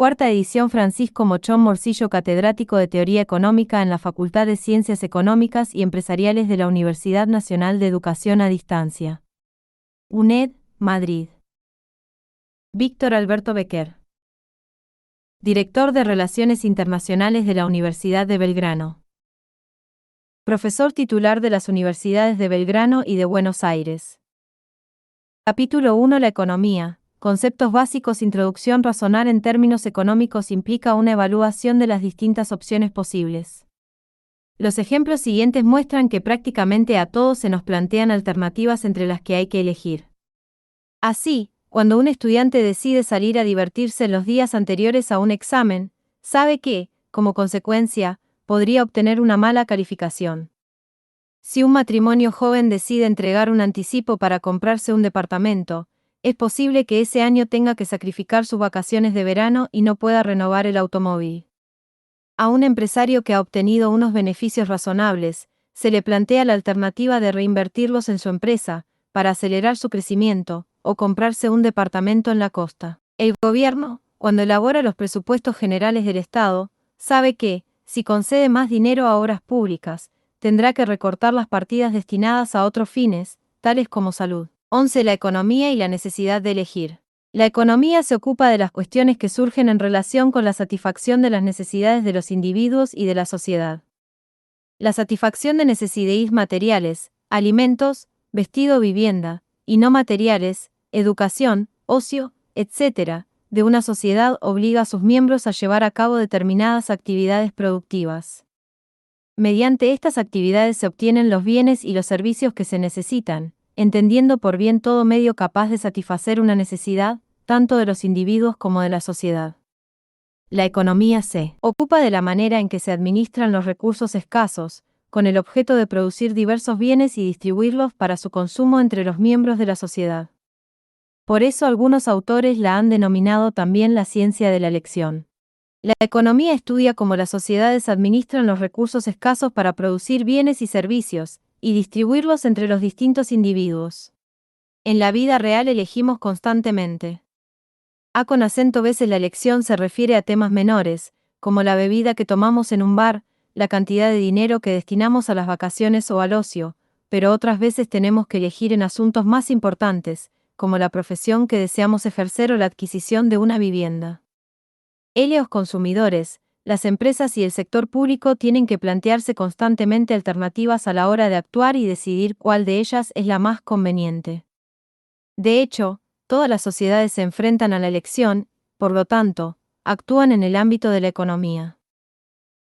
Cuarta edición. Francisco Mochón Morcillo, catedrático de Teoría Económica en la Facultad de Ciencias Económicas y Empresariales de la Universidad Nacional de Educación a Distancia. UNED, Madrid. Víctor Alberto Becker, director de Relaciones Internacionales de la Universidad de Belgrano. Profesor titular de las Universidades de Belgrano y de Buenos Aires. Capítulo 1. La economía. Conceptos básicos. Introducción. Razonar en términos económicos implica una evaluación de las distintas opciones posibles. Los ejemplos siguientes muestran que prácticamente a todos se nos plantean alternativas entre las que hay que elegir. Así, cuando un estudiante decide salir a divertirse en los días anteriores a un examen, sabe que, como consecuencia, podría obtener una mala calificación. Si un matrimonio joven decide entregar un anticipo para comprarse un departamento, es posible que ese año tenga que sacrificar sus vacaciones de verano y no pueda renovar el automóvil. A un empresario que ha obtenido unos beneficios razonables, se le plantea la alternativa de reinvertirlos en su empresa, para acelerar su crecimiento, o comprarse un departamento en la costa. El gobierno, cuando elabora los presupuestos generales del Estado, sabe que, si concede más dinero a obras públicas, tendrá que recortar las partidas destinadas a otros fines, tales como salud. 11. La economía y la necesidad de elegir. La economía se ocupa de las cuestiones que surgen en relación con la satisfacción de las necesidades de los individuos y de la sociedad. La satisfacción de necesidades materiales, alimentos, vestido, vivienda, y no materiales, educación, ocio, etc., de una sociedad obliga a sus miembros a llevar a cabo determinadas actividades productivas. Mediante estas actividades se obtienen los bienes y los servicios que se necesitan, entendiendo por bien todo medio capaz de satisfacer una necesidad, tanto de los individuos como de la sociedad. La economía se ocupa de la manera en que se administran los recursos escasos, con el objeto de producir diversos bienes y distribuirlos para su consumo entre los miembros de la sociedad. Por eso algunos autores la han denominado también la ciencia de la elección. La economía estudia cómo las sociedades administran los recursos escasos para producir bienes y servicios, y distribuirlos entre los distintos individuos. En la vida real elegimos constantemente. Con acento veces la elección se refiere a temas menores, como la bebida que tomamos en un bar, la cantidad de dinero que destinamos a las vacaciones o al ocio, pero otras veces tenemos que elegir en asuntos más importantes, como la profesión que deseamos ejercer o la adquisición de una vivienda. Los consumidores, las empresas y el sector público tienen que plantearse constantemente alternativas a la hora de actuar y decidir cuál de ellas es la más conveniente. De hecho, todas las sociedades se enfrentan a la elección, por lo tanto, actúan en el ámbito de la economía.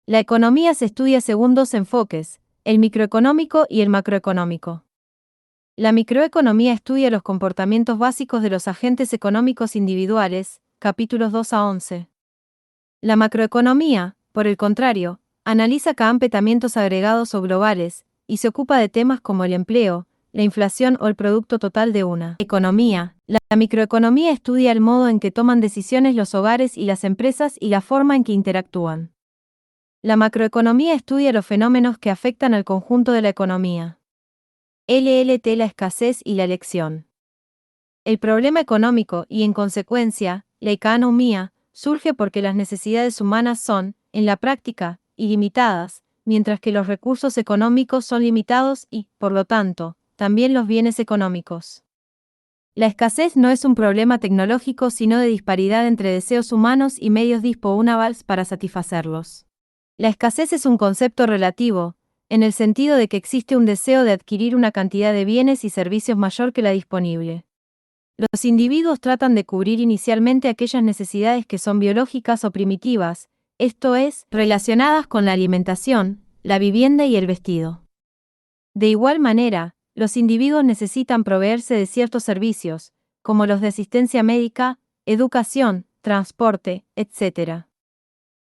La economía se estudia según dos enfoques, el microeconómico y el macroeconómico. La microeconomía estudia los comportamientos básicos de los agentes económicos individuales, capítulos 2 a 11. La macroeconomía, por el contrario, analiza competamientos agregados o globales, y se ocupa de temas como el empleo, la inflación o el producto total de una economía. La microeconomía estudia el modo en que toman decisiones los hogares y las empresas y la forma en que interactúan. La macroeconomía estudia los fenómenos que afectan al conjunto de la economía. La escasez y la elección. El problema económico y, en consecuencia, la economía, surge porque las necesidades humanas son, en la práctica, ilimitadas, mientras que los recursos económicos son limitados y, por lo tanto, también los bienes económicos. La escasez no es un problema tecnológico sino de disparidad entre deseos humanos y medios disponibles para satisfacerlos. La escasez es un concepto relativo, en el sentido de que existe un deseo de adquirir una cantidad de bienes y servicios mayor que la disponible. Los individuos tratan de cubrir inicialmente aquellas necesidades que son biológicas o primitivas, esto es, relacionadas con la alimentación, la vivienda y el vestido. De igual manera, los individuos necesitan proveerse de ciertos servicios, como los de asistencia médica, educación, transporte, etc.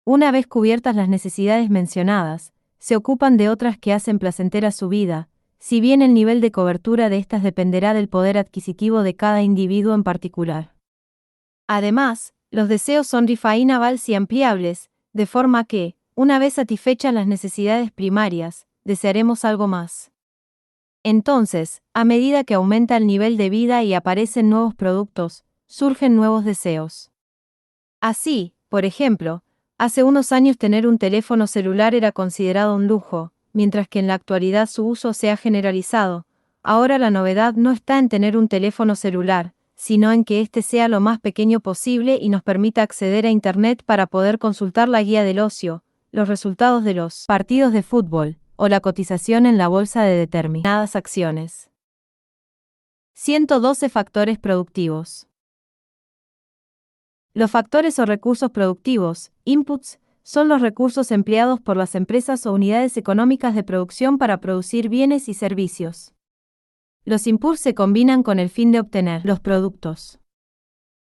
Una vez cubiertas las necesidades mencionadas, se ocupan de otras que hacen placentera su vida, si bien el nivel de cobertura de estas dependerá del poder adquisitivo de cada individuo en particular. Además, los deseos son refinables y ampliables, de forma que, una vez satisfechas las necesidades primarias, desearemos algo más. Entonces, a medida que aumenta el nivel de vida y aparecen nuevos productos, surgen nuevos deseos. Así, Por ejemplo, hace unos años tener un teléfono celular era considerado un lujo, mientras que en la actualidad su uso se ha generalizado. Ahora la novedad no está en tener un teléfono celular, sino en que éste sea lo más pequeño posible y nos permita acceder a Internet para poder consultar la guía del ocio, los resultados de los partidos de fútbol, o la cotización en la bolsa de determinadas acciones. 112 factores productivos. Los factores o recursos productivos, inputs, son los recursos empleados por las empresas o unidades económicas de producción para producir bienes y servicios. Los inputs se combinan con el fin de obtener los productos.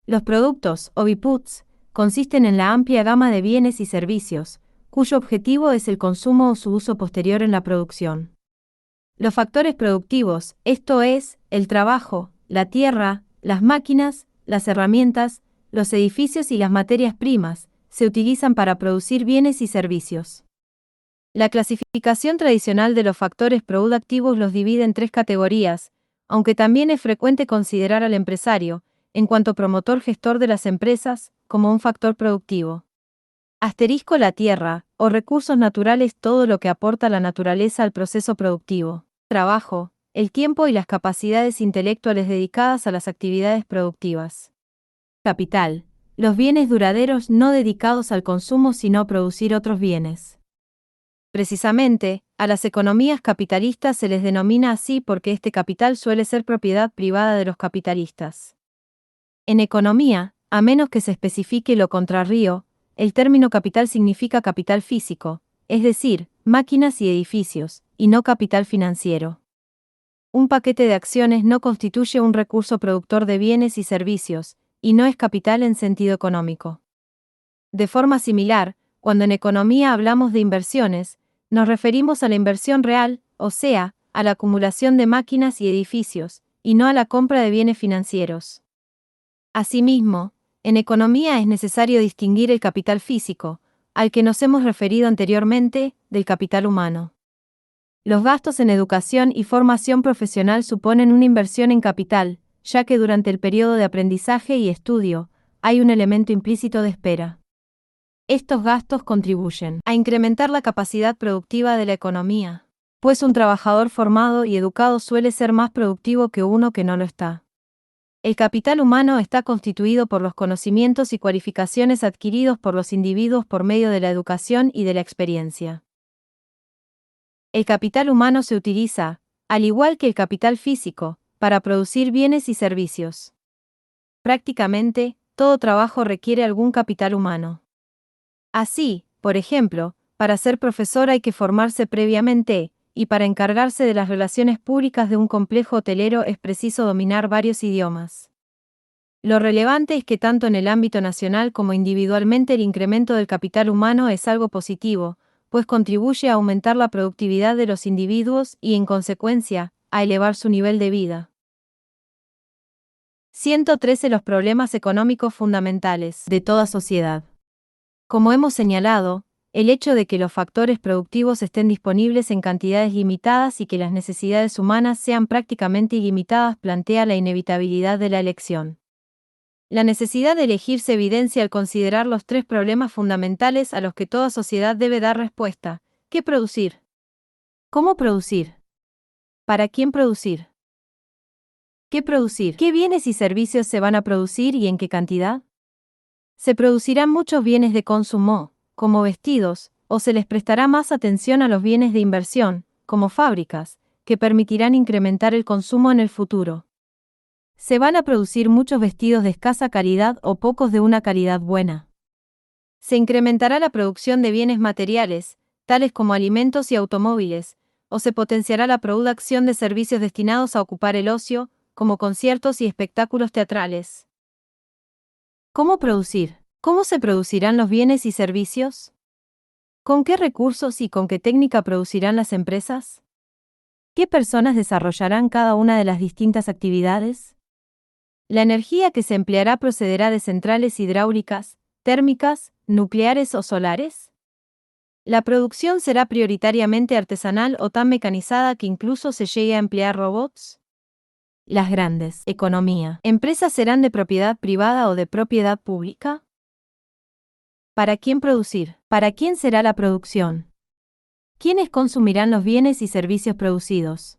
Los productos, o outputs, consisten en la amplia gama de bienes y servicios, cuyo objetivo es el consumo o su uso posterior en la producción. Los factores productivos, esto es, el trabajo, la tierra, las máquinas, las herramientas, los edificios y las materias primas, se utilizan para producir bienes y servicios. La clasificación tradicional de los factores productivos los divide en tres categorías, aunque también es frecuente considerar al empresario, en cuanto promotor gestor de las empresas, como un factor productivo. Asterisco la tierra, o recursos naturales, todo lo que aporta la naturaleza al proceso productivo. Trabajo, el tiempo y las capacidades intelectuales dedicadas a las actividades productivas. Capital, los bienes duraderos no dedicados al consumo sino a producir otros bienes. Precisamente, a las economías capitalistas se les denomina así porque este capital suele ser propiedad privada de los capitalistas. En economía, a menos que se especifique lo contrario, el término capital significa capital físico, es decir, máquinas y edificios, y no capital financiero. Un paquete de acciones no constituye un recurso productor de bienes y servicios, y no es capital en sentido económico. De forma similar, cuando en economía hablamos de inversiones, nos referimos a la inversión real, o sea, a la acumulación de máquinas y edificios, y no a la compra de bienes financieros. Asimismo, en economía es necesario distinguir el capital físico, al que nos hemos referido anteriormente, del capital humano. Los gastos en educación y formación profesional suponen una inversión en capital, ya que durante el periodo de aprendizaje y estudio, hay un elemento implícito de espera. Estos gastos contribuyen a incrementar la capacidad productiva de la economía, pues un trabajador formado y educado suele ser más productivo que uno que no lo está. El capital humano está constituido por los conocimientos y cualificaciones adquiridos por los individuos por medio de la educación y de la experiencia. El capital humano se utiliza, al igual que el capital físico, para producir bienes y servicios. Prácticamente, todo trabajo requiere algún capital humano. Así, por ejemplo, para ser profesor hay que formarse previamente, y para encargarse de las relaciones públicas de un complejo hotelero es preciso dominar varios idiomas. Lo relevante es que tanto en el ámbito nacional como individualmente el incremento del capital humano es algo positivo, pues contribuye a aumentar la productividad de los individuos y, en consecuencia, a elevar su nivel de vida. 113 Los problemas económicos fundamentales de toda sociedad. Como hemos señalado, el hecho de que los factores productivos estén disponibles en cantidades limitadas y que las necesidades humanas sean prácticamente ilimitadas plantea la inevitabilidad de la elección. La necesidad de elegir se evidencia al considerar los tres problemas fundamentales a los que toda sociedad debe dar respuesta: ¿qué producir? ¿Cómo producir? ¿Para quién producir? ¿Qué producir? ¿Qué bienes y servicios se van a producir y en qué cantidad? ¿Se producirán muchos bienes de consumo, como vestidos, o se les prestará más atención a los bienes de inversión, como fábricas, que permitirán incrementar el consumo en el futuro? ¿Se van a producir muchos vestidos de escasa calidad o pocos de una calidad buena? ¿Se incrementará la producción de bienes materiales, tales como alimentos y automóviles, o se potenciará la producción de servicios destinados a ocupar el ocio, como conciertos y espectáculos teatrales? ¿Cómo producir? ¿Cómo se producirán los bienes y servicios? ¿Con qué recursos y con qué técnica producirán las empresas? ¿Qué personas desarrollarán cada una de las distintas actividades? La energía que se empleará procederá de centrales hidráulicas, térmicas, nucleares o solares. La producción será prioritariamente artesanal o tan mecanizada que incluso se llegue a emplear robots. Las grandes empresas serán de propiedad privada o de propiedad pública. ¿Para quién producir? ¿Para quién será la producción? ¿Quiénes consumirán los bienes y servicios producidos?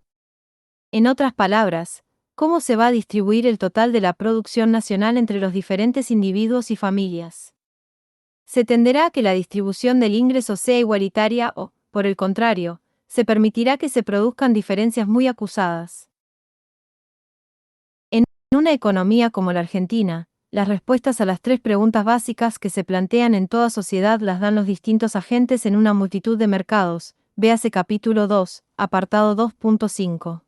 En otras palabras, ¿cómo se va a distribuir el total de la producción nacional entre los diferentes individuos y familias? Se tenderá a que la distribución del ingreso sea igualitaria o, por el contrario, se permitirá que se produzcan diferencias muy acusadas. En una economía como la Argentina, las respuestas a las tres preguntas básicas que se plantean en toda sociedad las dan los distintos agentes en una multitud de mercados, véase capítulo 2, apartado 2.5.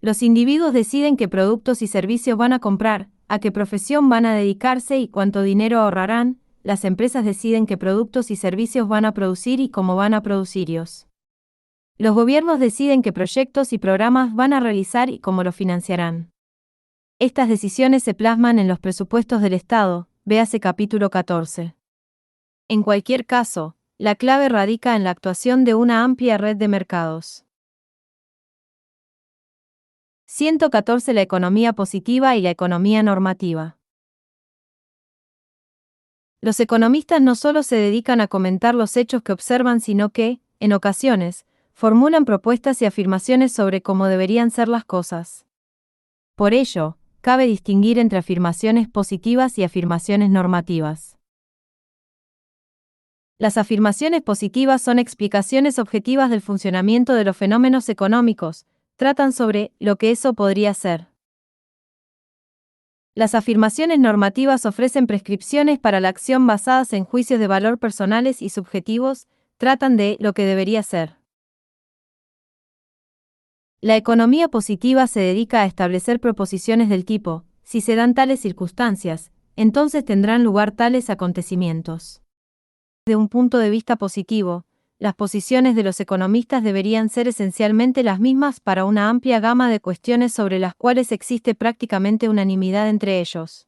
Los individuos deciden qué productos y servicios van a comprar, a qué profesión van a dedicarse y cuánto dinero ahorrarán. Las empresas deciden qué productos y servicios van a producir y cómo van a producirlos. Los gobiernos deciden qué proyectos y programas van a realizar y cómo los financiarán. Estas decisiones se plasman en los presupuestos del Estado, véase capítulo 14. En cualquier caso, la clave radica en la actuación de una amplia red de mercados. 114. La economía positiva y la economía normativa. Los economistas no solo se dedican a comentar los hechos que observan, sino que, en ocasiones, formulan propuestas y afirmaciones sobre cómo deberían ser las cosas. Por ello, cabe distinguir entre afirmaciones positivas y afirmaciones normativas. Las afirmaciones positivas son explicaciones objetivas del funcionamiento de los fenómenos económicos, tratan sobre lo que eso podría ser. Las afirmaciones normativas ofrecen prescripciones para la acción basadas en juicios de valor personales y subjetivos, tratan de lo que debería ser. La economía positiva se dedica a establecer proposiciones del tipo, si se dan tales circunstancias, entonces tendrán lugar tales acontecimientos. Desde un punto de vista positivo, las posiciones de los economistas deberían ser esencialmente las mismas para una amplia gama de cuestiones sobre las cuales existe prácticamente unanimidad entre ellos.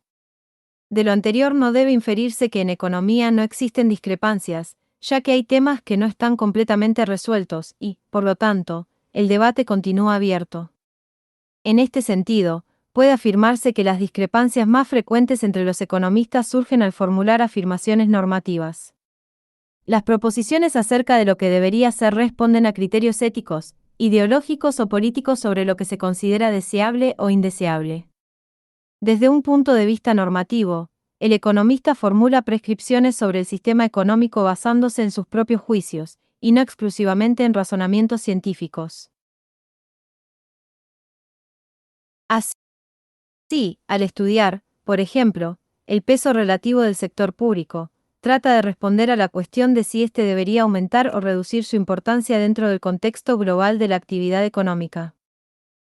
De lo anterior no debe inferirse que en economía no existen discrepancias, ya que hay temas que no están completamente resueltos y, por lo tanto, el debate continúa abierto. En este sentido, puede afirmarse que las discrepancias más frecuentes entre los economistas surgen al formular afirmaciones normativas. Las proposiciones acerca de lo que debería ser responden a criterios éticos, ideológicos o políticos sobre lo que se considera deseable o indeseable. Desde un punto de vista normativo, el economista formula prescripciones sobre el sistema económico basándose en sus propios juicios, y no exclusivamente en razonamientos científicos. Así, al estudiar, por ejemplo, el peso relativo del sector público, trata de responder a la cuestión de si éste debería aumentar o reducir su importancia dentro del contexto global de la actividad económica.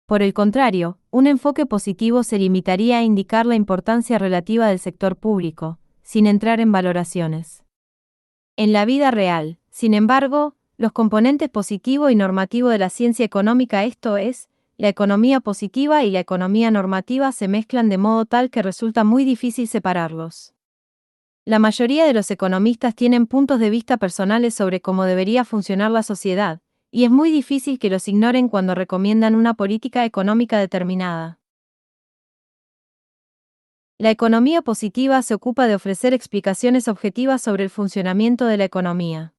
Por el contrario, un enfoque positivo se limitaría a indicar la importancia relativa del sector público, sin entrar en valoraciones. En la vida real, sin embargo, los componentes positivo y normativo de la ciencia económica, esto es, la economía positiva y la economía normativa, se mezclan de modo tal que resulta muy difícil separarlos. La mayoría de los economistas tienen puntos de vista personales sobre cómo debería funcionar la sociedad, y es muy difícil que los ignoren cuando recomiendan una política económica determinada. La economía positiva se ocupa de ofrecer explicaciones objetivas sobre el funcionamiento de la economía.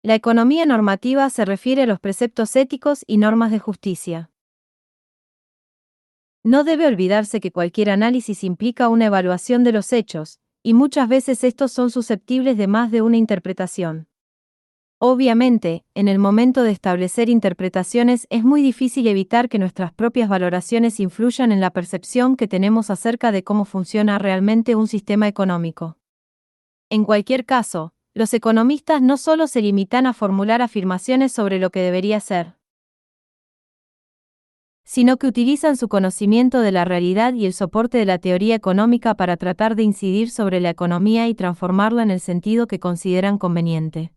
La economía normativa se refiere a los preceptos éticos y normas de justicia. No debe olvidarse que cualquier análisis implica una evaluación de los hechos, y muchas veces estos son susceptibles de más de una interpretación. Obviamente, en el momento de establecer interpretaciones es muy difícil evitar que nuestras propias valoraciones influyan en la percepción que tenemos acerca de cómo funciona realmente un sistema económico. En cualquier caso, los economistas no solo se limitan a formular afirmaciones sobre lo que debería ser, sino que utilizan su conocimiento de la realidad y el soporte de la teoría económica para tratar de incidir sobre la economía y transformarla en el sentido que consideran conveniente.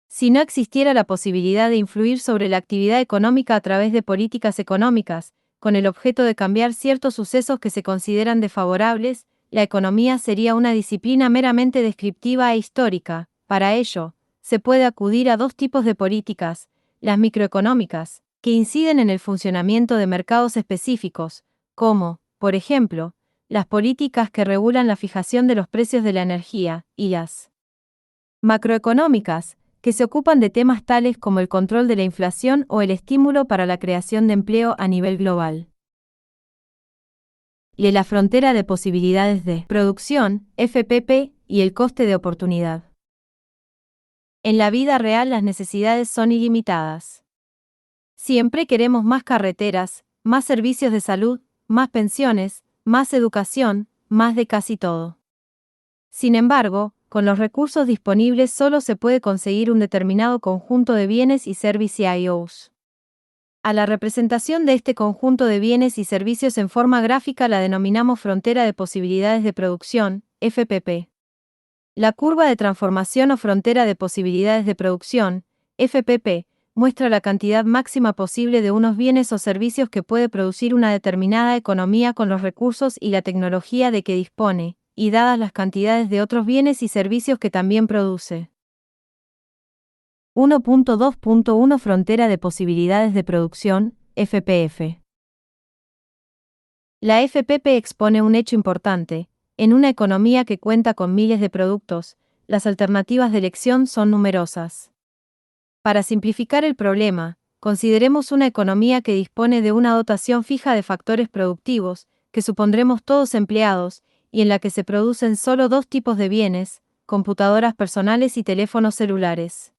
Si no existiera la posibilidad de influir sobre la actividad económica a través de políticas económicas, con el objeto de cambiar ciertos sucesos que se consideran desfavorables, la economía sería una disciplina meramente descriptiva e histórica. Para ello, se puede acudir a dos tipos de políticas: las microeconómicas, que inciden en el funcionamiento de mercados específicos, como, por ejemplo, las políticas que regulan la fijación de los precios de la energía, y las macroeconómicas, que se ocupan de temas tales como el control de la inflación o el estímulo para la creación de empleo a nivel global. Y la frontera de posibilidades de producción, FPP, y el coste de oportunidad. En la vida real las necesidades son ilimitadas. Siempre queremos más carreteras, más servicios de salud, más pensiones, más educación, más de casi todo. Sin embargo, con los recursos disponibles solo se puede conseguir un determinado conjunto de bienes y servicios. A la representación de este conjunto de bienes y servicios en forma gráfica la denominamos frontera de posibilidades de producción, FPP. La curva de transformación o frontera de posibilidades de producción, FPP, muestra la cantidad máxima posible de unos bienes o servicios que puede producir una determinada economía con los recursos y la tecnología de que dispone, y dadas las cantidades de otros bienes y servicios que también produce. 1.2.1 Frontera de posibilidades de producción, FPF. La FPP expone un hecho importante. En una economía que cuenta con miles de productos, las alternativas de elección son numerosas. Para simplificar el problema, consideremos una economía que dispone de una dotación fija de factores productivos, que supondremos todos empleados, y en la que se producen solo dos tipos de bienes, computadoras personales y teléfonos celulares.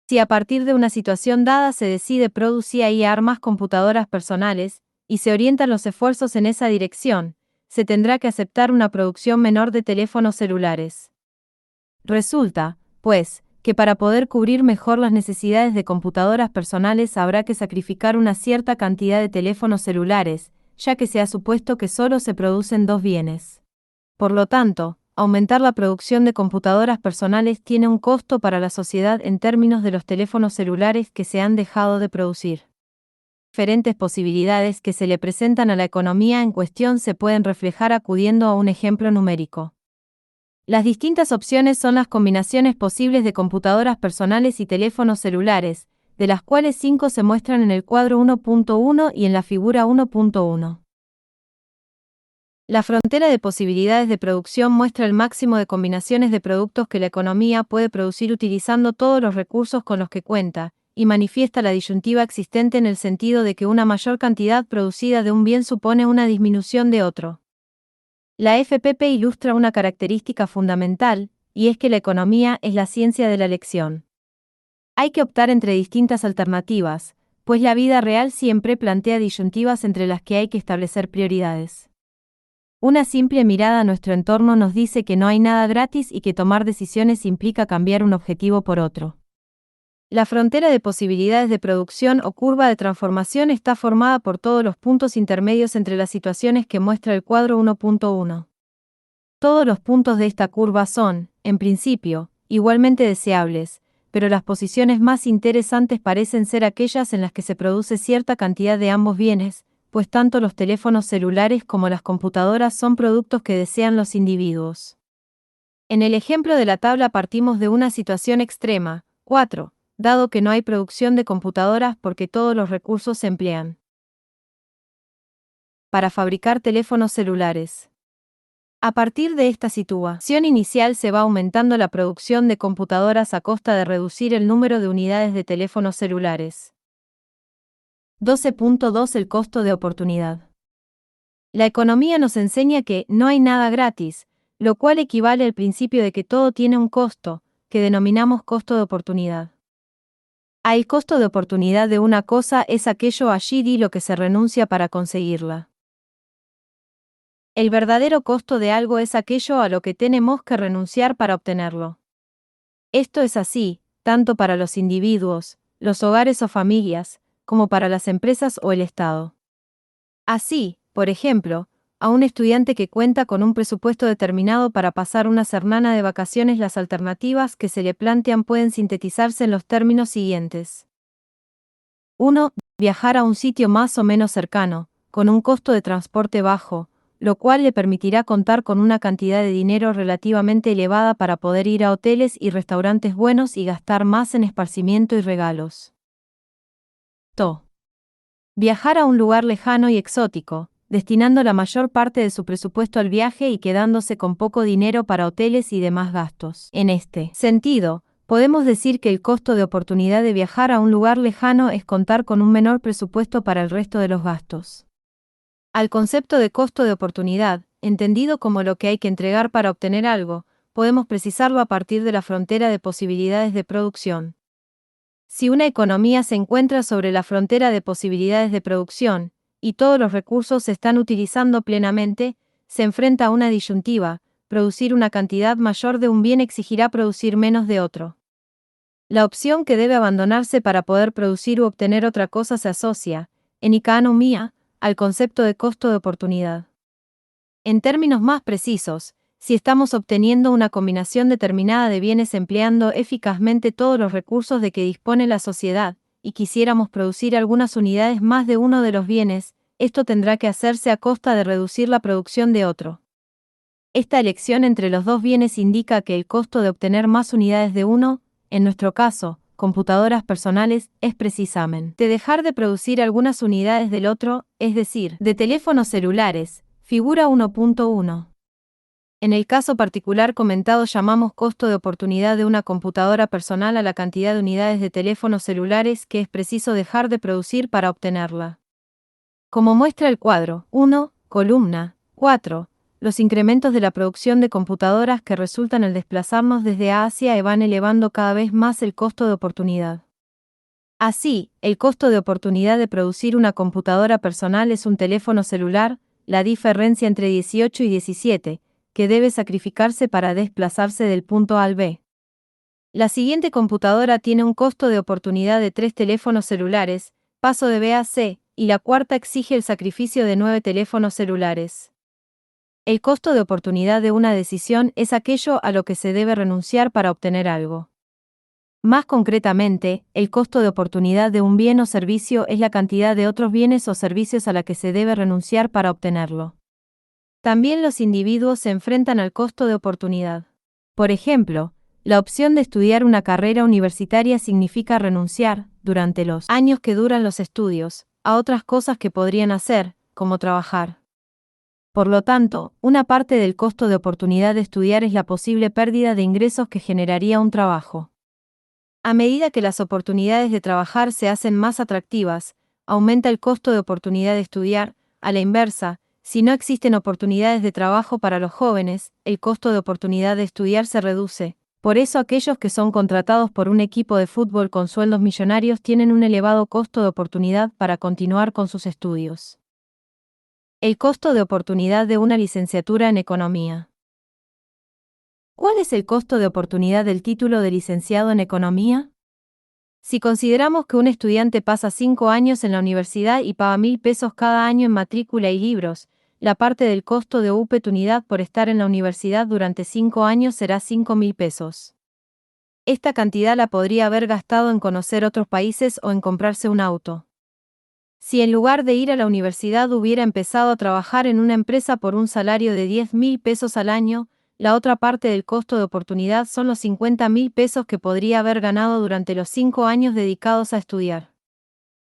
Si a partir de una situación dada se decide producir y armas computadoras personales, y se orientan los esfuerzos en esa dirección, se tendrá que aceptar una producción menor de teléfonos celulares. Resulta, pues, que para poder cubrir mejor las necesidades de computadoras personales habrá que sacrificar una cierta cantidad de teléfonos celulares, ya que se ha supuesto que solo se producen dos bienes. Por lo tanto, aumentar la producción de computadoras personales tiene un costo para la sociedad en términos de los teléfonos celulares que se han dejado de producir. Diferentes posibilidades que se le presentan a la economía en cuestión se pueden reflejar acudiendo a un ejemplo numérico. Las distintas opciones son las combinaciones posibles de computadoras personales y teléfonos celulares, de las cuales 5 se muestran en el cuadro 1.1 y en la figura 1.1. La frontera de posibilidades de producción muestra el máximo de combinaciones de productos que la economía puede producir utilizando todos los recursos con los que cuenta, y manifiesta la disyuntiva existente en el sentido de que una mayor cantidad producida de un bien supone una disminución de otro. La FPP ilustra una característica fundamental, y es que la economía es la ciencia de la elección. Hay que optar entre distintas alternativas, pues la vida real siempre plantea disyuntivas entre las que hay que establecer prioridades. Una simple mirada a nuestro entorno nos dice que no hay nada gratis y que tomar decisiones implica cambiar un objetivo por otro. La frontera de posibilidades de producción o curva de transformación está formada por todos los puntos intermedios entre las situaciones que muestra el cuadro 1.1. Todos los puntos de esta curva son, en principio, igualmente deseables, pero las posiciones más interesantes parecen ser aquellas en las que se produce cierta cantidad de ambos bienes, pues tanto los teléfonos celulares como las computadoras son productos que desean los individuos. En el ejemplo de la tabla partimos de una situación extrema, 4, dado que no hay producción de computadoras porque todos los recursos se emplean para fabricar teléfonos celulares. A partir de esta situación inicial se va aumentando la producción de computadoras a costa de reducir el número de unidades de teléfonos celulares. 12.2 El costo de oportunidad. La economía nos enseña que no hay nada gratis, lo cual equivale al principio de que todo tiene un costo, que denominamos costo de oportunidad. El costo de oportunidad de una cosa es aquello allí lo que se renuncia para conseguirla. El verdadero costo de algo es aquello a lo que tenemos que renunciar para obtenerlo. Esto es así, tanto para los individuos, los hogares o familias, como para las empresas o el Estado. Así, por ejemplo, a un estudiante que cuenta con un presupuesto determinado para pasar una semana de vacaciones, las alternativas que se le plantean pueden sintetizarse en los términos siguientes. 1. Viajar a un sitio más o menos cercano, con un costo de transporte bajo, lo cual le permitirá contar con una cantidad de dinero relativamente elevada para poder ir a hoteles y restaurantes buenos y gastar más en esparcimiento y regalos. 2. Viajar a un lugar lejano y exótico, destinando la mayor parte de su presupuesto al viaje y quedándose con poco dinero para hoteles y demás gastos. En este sentido, podemos decir que el costo de oportunidad de viajar a un lugar lejano es contar con un menor presupuesto para el resto de los gastos. Al concepto de costo de oportunidad, entendido como lo que hay que entregar para obtener algo, podemos precisarlo a partir de la frontera de posibilidades de producción. Si una economía se encuentra sobre la frontera de posibilidades de producción, y todos los recursos se están utilizando plenamente, se enfrenta a una disyuntiva: producir una cantidad mayor de un bien exigirá producir menos de otro. La opción que debe abandonarse para poder producir u obtener otra cosa se asocia, en economía, al concepto de costo de oportunidad. En términos más precisos, si estamos obteniendo una combinación determinada de bienes empleando eficazmente todos los recursos de que dispone la sociedad, y quisiéramos producir algunas unidades más de uno de los bienes, esto tendrá que hacerse a costa de reducir la producción de otro. Esta elección entre los dos bienes indica que el costo de obtener más unidades de uno, en nuestro caso, computadoras personales, es precisamente dejar de producir algunas unidades del otro, es decir, de teléfonos celulares, figura 1.1. En el caso particular comentado llamamos costo de oportunidad de una computadora personal a la cantidad de unidades de teléfonos celulares que es preciso dejar de producir para obtenerla. Como muestra el cuadro 1, columna 4, los incrementos de la producción de computadoras que resultan al desplazarnos desde A hacia E van elevando cada vez más el costo de oportunidad. Así, el costo de oportunidad de producir una computadora personal es un teléfono celular, la diferencia entre 18 y 17, que debe sacrificarse para desplazarse del punto A al B. La siguiente computadora tiene un costo de oportunidad de 3 teléfonos celulares, paso de B a C, y la cuarta exige el sacrificio de 9 teléfonos celulares. El costo de oportunidad de una decisión es aquello a lo que se debe renunciar para obtener algo. Más concretamente, el costo de oportunidad de un bien o servicio es la cantidad de otros bienes o servicios a la que se debe renunciar para obtenerlo. También los individuos se enfrentan al costo de oportunidad. Por ejemplo, la opción de estudiar una carrera universitaria significa renunciar, durante los años que duran los estudios, a otras cosas que podrían hacer, como trabajar. Por lo tanto, una parte del costo de oportunidad de estudiar es la posible pérdida de ingresos que generaría un trabajo. A medida que las oportunidades de trabajar se hacen más atractivas, aumenta el costo de oportunidad de estudiar. A la inversa, si no existen oportunidades de trabajo para los jóvenes, el costo de oportunidad de estudiar se reduce. Por eso aquellos que son contratados por un equipo de fútbol con sueldos millonarios tienen un elevado costo de oportunidad para continuar con sus estudios. El costo de oportunidad de una licenciatura en economía. ¿Cuál es el costo de oportunidad del título de licenciado en economía? Si consideramos que un estudiante pasa 5 años en la universidad y paga 1.000 pesos cada año en matrícula y libros, la parte del costo de oportunidad por estar en la universidad durante 5 años será 5.000 pesos. Esta cantidad la podría haber gastado en conocer otros países o en comprarse un auto. Si en lugar de ir a la universidad hubiera empezado a trabajar en una empresa por un salario de 10.000 pesos al año, la otra parte del costo de oportunidad son los 50.000 pesos que podría haber ganado durante los 5 años dedicados a estudiar.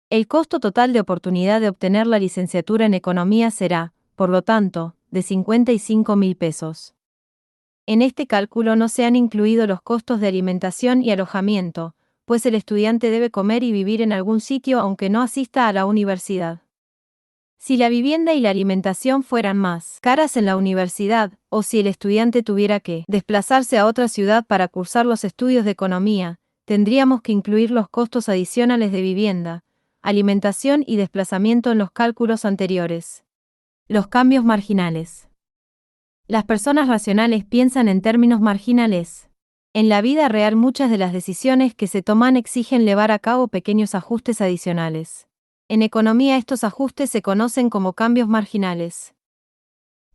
El costo total de oportunidad de obtener la licenciatura en economía será, por lo tanto, de 55.000 pesos. En este cálculo no se han incluido los costos de alimentación y alojamiento, pues el estudiante debe comer y vivir en algún sitio aunque no asista a la universidad. Si la vivienda y la alimentación fueran más caras en la universidad, o si el estudiante tuviera que desplazarse a otra ciudad para cursar los estudios de economía, tendríamos que incluir los costos adicionales de vivienda, alimentación y desplazamiento en los cálculos anteriores. Los cambios marginales. Las personas racionales piensan en términos marginales. En la vida real muchas de las decisiones que se toman exigen llevar a cabo pequeños ajustes adicionales. En economía estos ajustes se conocen como cambios marginales.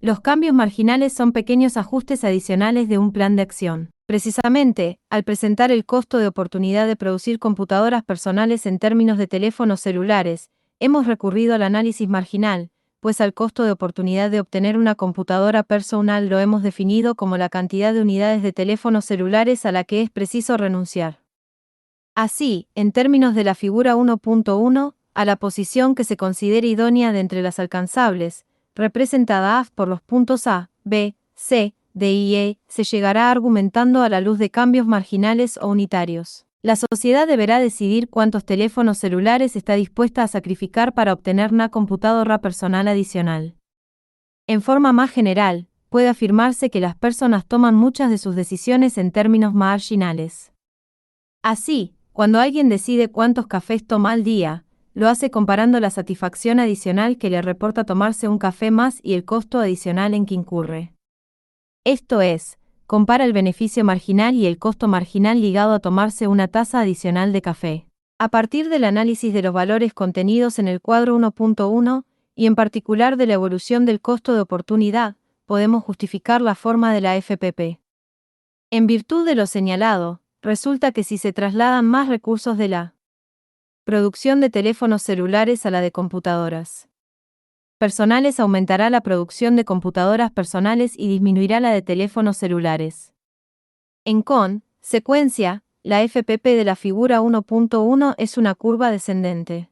Los cambios marginales son pequeños ajustes adicionales de un plan de acción. Precisamente, al presentar el costo de oportunidad de producir computadoras personales en términos de teléfonos celulares, hemos recurrido al análisis marginal, pues al costo de oportunidad de obtener una computadora personal lo hemos definido como la cantidad de unidades de teléfonos celulares a la que es preciso renunciar. Así, en términos de la figura 1.1, a la posición que se considere idónea de entre las alcanzables, representada A por los puntos A, B, C, D y E, se llegará argumentando a la luz de cambios marginales o unitarios. La sociedad deberá decidir cuántos teléfonos celulares está dispuesta a sacrificar para obtener una computadora personal adicional. En forma más general, puede afirmarse que las personas toman muchas de sus decisiones en términos marginales. Así, cuando alguien decide cuántos cafés toma al día, lo hace comparando la satisfacción adicional que le reporta tomarse un café más y el costo adicional en que incurre. Esto es, compara el beneficio marginal y el costo marginal ligado a tomarse una taza adicional de café. A partir del análisis de los valores contenidos en el cuadro 1.1, y en particular de la evolución del costo de oportunidad, podemos justificar la forma de la FPP. En virtud de lo señalado, resulta que si se trasladan más recursos de la producción de teléfonos celulares a la de computadoras personales, aumentará la producción de computadoras personales y disminuirá la de teléfonos celulares. En consecuencia, la FPP de la figura 1.1 es una curva descendente.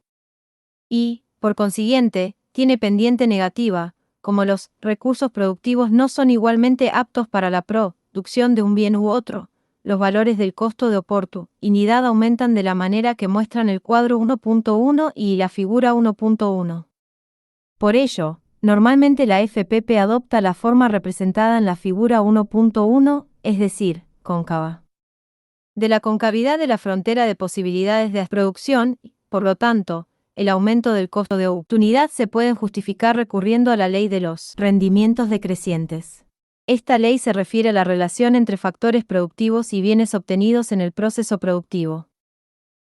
Y, por consiguiente, tiene pendiente negativa, como los recursos productivos no son igualmente aptos para la producción de un bien u otro. Los valores del costo de oportunidad aumentan de la manera que muestran el cuadro 1.1 y la figura 1.1. Por ello, normalmente la FPP adopta la forma representada en la figura 1.1, es decir, cóncava. De la concavidad de la frontera de posibilidades de producción, por lo tanto, el aumento del costo de oportunidad se puede justificar recurriendo a la ley de los rendimientos decrecientes. Esta ley se refiere a la relación entre factores productivos y bienes obtenidos en el proceso productivo.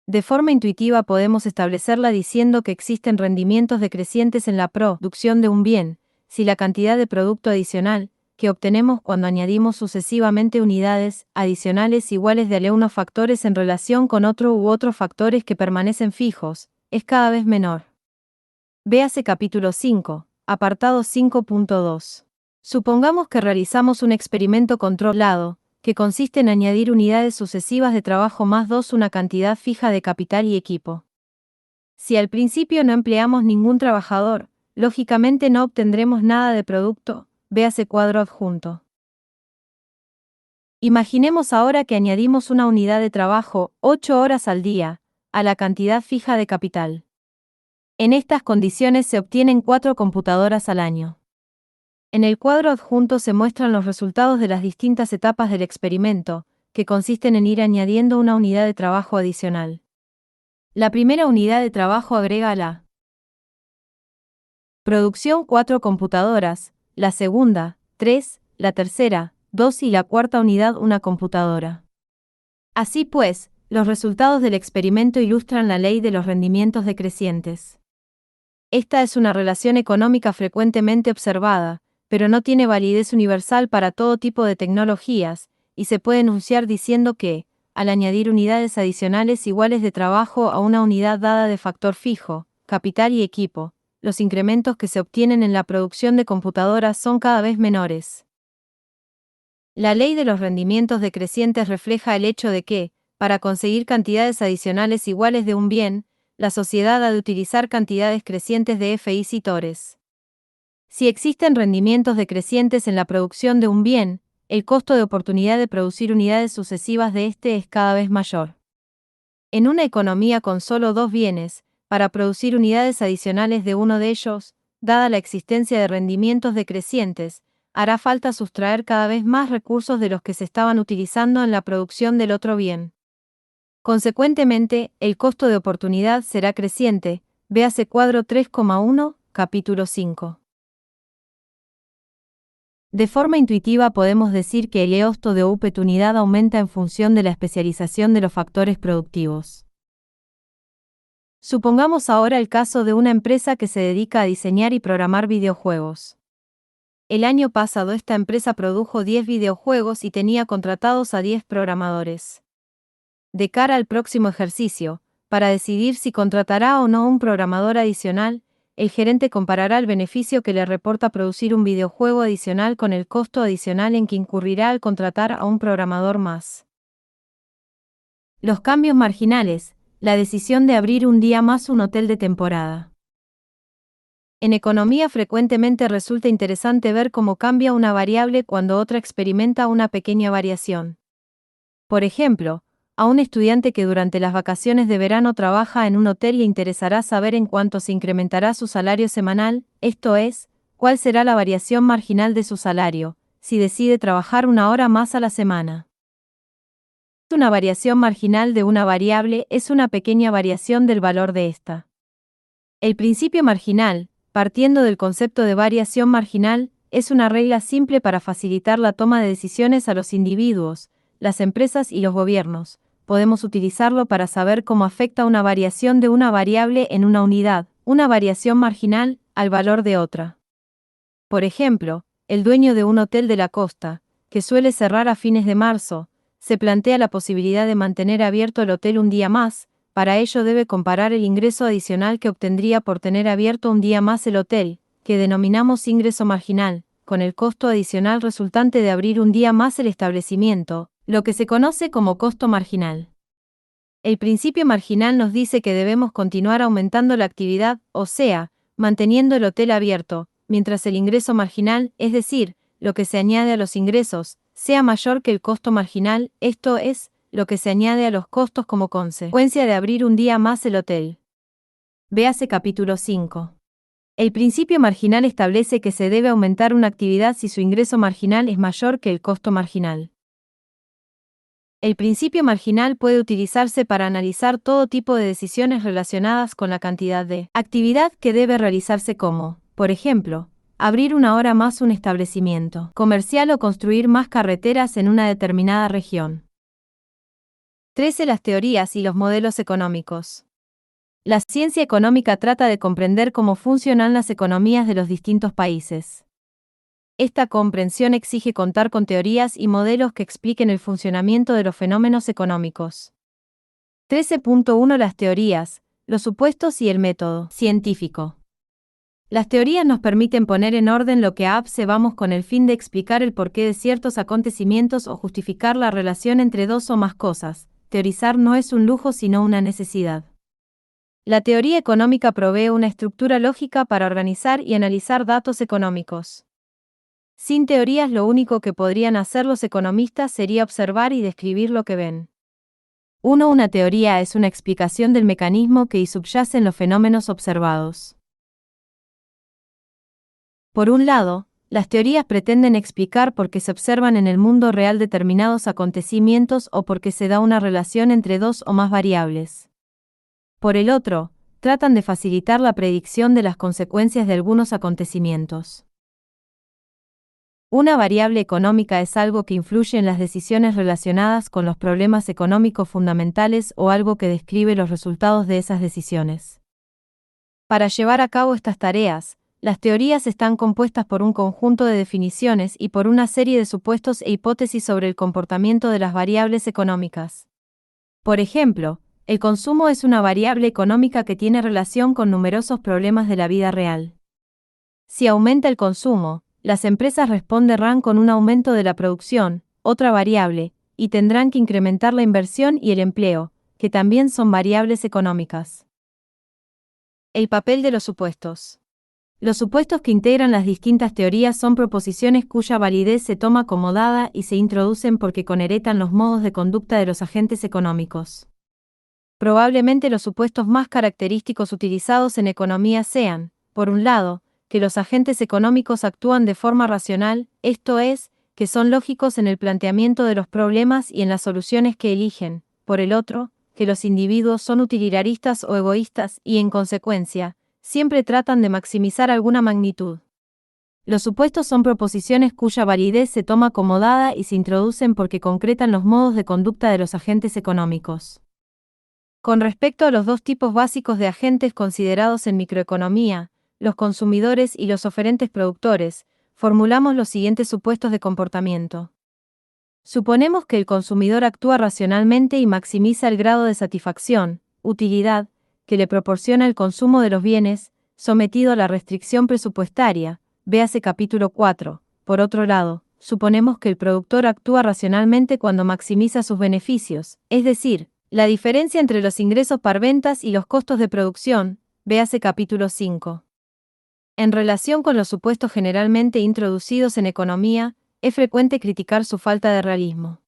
De forma intuitiva podemos establecerla diciendo que existen rendimientos decrecientes en la producción de un bien, si la cantidad de producto adicional, que obtenemos cuando añadimos sucesivamente unidades adicionales iguales de unos factores en relación con otro u otros factores que permanecen fijos, es cada vez menor. Véase capítulo 5, apartado 5.2. Supongamos que realizamos un experimento controlado, que consiste en añadir unidades sucesivas de trabajo más 2 una cantidad fija de capital y equipo. Si al principio no empleamos ningún trabajador, lógicamente no obtendremos nada de producto, véase cuadro adjunto. Imaginemos ahora que añadimos una unidad de trabajo, 8 horas al día, a la cantidad fija de capital. En estas condiciones se obtienen 4 computadoras al año. En el cuadro adjunto se muestran los resultados de las distintas etapas del experimento, que consisten en ir añadiendo una unidad de trabajo adicional. La primera unidad de trabajo agrega a la producción 4 computadoras, la segunda, 3, la tercera, 2 y la cuarta unidad una computadora. Así pues, los resultados del experimento ilustran la ley de los rendimientos decrecientes. Esta es una relación económica frecuentemente observada, pero no tiene validez universal para todo tipo de tecnologías, y se puede enunciar diciendo que, al añadir unidades adicionales iguales de trabajo a una unidad dada de factor fijo, capital y equipo, los incrementos que se obtienen en la producción de computadoras son cada vez menores. La ley de los rendimientos decrecientes refleja el hecho de que, para conseguir cantidades adicionales iguales de un bien, la sociedad ha de utilizar cantidades crecientes de FI-citores. Si existen rendimientos decrecientes en la producción de un bien, el costo de oportunidad de producir unidades sucesivas de este es cada vez mayor. En una economía con solo 2 bienes, para producir unidades adicionales de uno de ellos, dada la existencia de rendimientos decrecientes, hará falta sustraer cada vez más recursos de los que se estaban utilizando en la producción del otro bien. Consecuentemente, el costo de oportunidad será creciente, véase cuadro 3,1, capítulo 5. De forma intuitiva podemos decir que el costo de oportunidad aumenta en función de la especialización de los factores productivos. Supongamos ahora el caso de una empresa que se dedica a diseñar y programar videojuegos. El año pasado esta empresa produjo 10 videojuegos y tenía contratados a 10 programadores. De cara al próximo ejercicio, para decidir si contratará o no un programador adicional, el gerente comparará el beneficio que le reporta producir un videojuego adicional con el costo adicional en que incurrirá al contratar a un programador más. Los cambios marginales, la decisión de abrir un día más un hotel de temporada. En economía frecuentemente resulta interesante ver cómo cambia una variable cuando otra experimenta una pequeña variación. Por ejemplo, a un estudiante que durante las vacaciones de verano trabaja en un hotel le interesará saber en cuánto se incrementará su salario semanal, esto es, cuál será la variación marginal de su salario, si decide trabajar una hora más a la semana. Una variación marginal de una variable es una pequeña variación del valor de esta. El principio marginal, partiendo del concepto de variación marginal, es una regla simple para facilitar la toma de decisiones a los individuos, las empresas y los gobiernos. Podemos utilizarlo para saber cómo afecta una variación de una variable en una unidad, una variación marginal, al valor de otra. Por ejemplo, el dueño de un hotel de la costa, que suele cerrar a fines de marzo, se plantea la posibilidad de mantener abierto el hotel un día más. Para ello debe comparar el ingreso adicional que obtendría por tener abierto un día más el hotel, que denominamos ingreso marginal, con el costo adicional resultante de abrir un día más el establecimiento, lo que se conoce como costo marginal. El principio marginal nos dice que debemos continuar aumentando la actividad, o sea, manteniendo el hotel abierto, mientras el ingreso marginal, es decir, lo que se añade a los ingresos, sea mayor que el costo marginal, esto es, lo que se añade a los costos como consecuencia de abrir un día más el hotel. Véase capítulo 5. El principio marginal establece que se debe aumentar una actividad si su ingreso marginal es mayor que el costo marginal. El principio marginal puede utilizarse para analizar todo tipo de decisiones relacionadas con la cantidad de actividad que debe realizarse como, por ejemplo, abrir una hora más un establecimiento comercial o construir más carreteras en una determinada región. 13. Las teorías y los modelos económicos. La ciencia económica trata de comprender cómo funcionan las economías de los distintos países. Esta comprensión exige contar con teorías y modelos que expliquen el funcionamiento de los fenómenos económicos. 13.1. Las teorías, los supuestos y el método científico. Las teorías nos permiten poner en orden lo que observamos con el fin de explicar el porqué de ciertos acontecimientos o justificar la relación entre dos o más cosas. Teorizar no es un lujo sino una necesidad. La teoría económica provee una estructura lógica para organizar y analizar datos económicos. Sin teorías lo único que podrían hacer los economistas sería observar y describir lo que ven. Una teoría es una explicación del mecanismo que subyace en los fenómenos observados. Por un lado, las teorías pretenden explicar por qué se observan en el mundo real determinados acontecimientos o por qué se da una relación entre dos o más variables. Por el otro, tratan de facilitar la predicción de las consecuencias de algunos acontecimientos. Una variable económica es algo que influye en las decisiones relacionadas con los problemas económicos fundamentales o algo que describe los resultados de esas decisiones. Para llevar a cabo estas tareas, las teorías están compuestas por un conjunto de definiciones y por una serie de supuestos e hipótesis sobre el comportamiento de las variables económicas. Por ejemplo, el consumo es una variable económica que tiene relación con numerosos problemas de la vida real. Si aumenta el consumo, las empresas responderán con un aumento de la producción, otra variable, y tendrán que incrementar la inversión y el empleo, que también son variables económicas. El papel de los supuestos. Los supuestos que integran las distintas teorías son proposiciones cuya validez se toma como dada y se introducen porque conheretan los modos de conducta de los agentes económicos. Probablemente los supuestos más característicos utilizados en economía sean, por un lado, que los agentes económicos actúan de forma racional, esto es, que son lógicos en el planteamiento de los problemas y en las soluciones que eligen, por el otro, que los individuos son utilitaristas o egoístas y, en consecuencia, siempre tratan de maximizar alguna magnitud. Los supuestos son proposiciones cuya validez se toma como dada y se introducen porque concretan los modos de conducta de los agentes económicos. Con respecto a los dos tipos básicos de agentes considerados en microeconomía, los consumidores y los oferentes productores, formulamos los siguientes supuestos de comportamiento. Suponemos que el consumidor actúa racionalmente y maximiza el grado de satisfacción, utilidad, que le proporciona el consumo de los bienes, sometido a la restricción presupuestaria, véase capítulo 4. Por otro lado, suponemos que el productor actúa racionalmente cuando maximiza sus beneficios, es decir, la diferencia entre los ingresos por ventas y los costos de producción, véase capítulo 5. En relación con los supuestos generalmente introducidos en economía, es frecuente criticar su falta de realismo.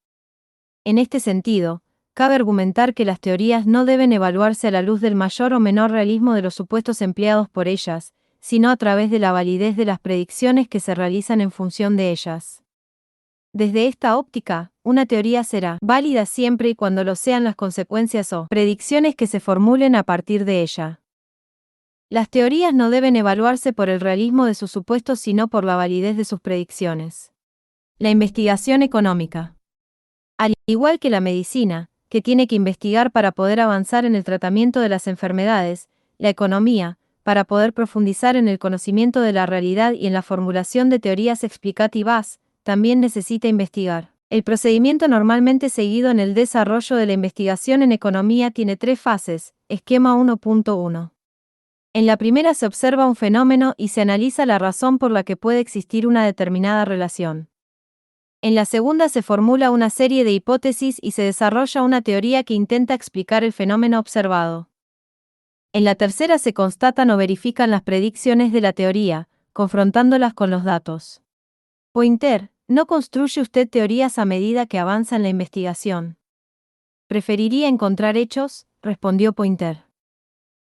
En este sentido, cabe argumentar que las teorías no deben evaluarse a la luz del mayor o menor realismo de los supuestos empleados por ellas, sino a través de la validez de las predicciones que se realizan en función de ellas. Desde esta óptica, una teoría será válida siempre y cuando lo sean las consecuencias o predicciones que se formulen a partir de ella. Las teorías no deben evaluarse por el realismo de sus supuestos sino por la validez de sus predicciones. La investigación económica. Al igual que la medicina, que tiene que investigar para poder avanzar en el tratamiento de las enfermedades, la economía, para poder profundizar en el conocimiento de la realidad y en la formulación de teorías explicativas, también necesita investigar. El procedimiento normalmente seguido en el desarrollo de la investigación en economía tiene 3 fases. Esquema 1.1. En la primera se observa un fenómeno y se analiza la razón por la que puede existir una determinada relación. En la segunda se formula una serie de hipótesis y se desarrolla una teoría que intenta explicar el fenómeno observado. En la tercera se constatan o verifican las predicciones de la teoría, confrontándolas con los datos. Pointer, ¿no construye usted teorías a medida que avanza en la investigación? Preferiría encontrar hechos, respondió Pointer.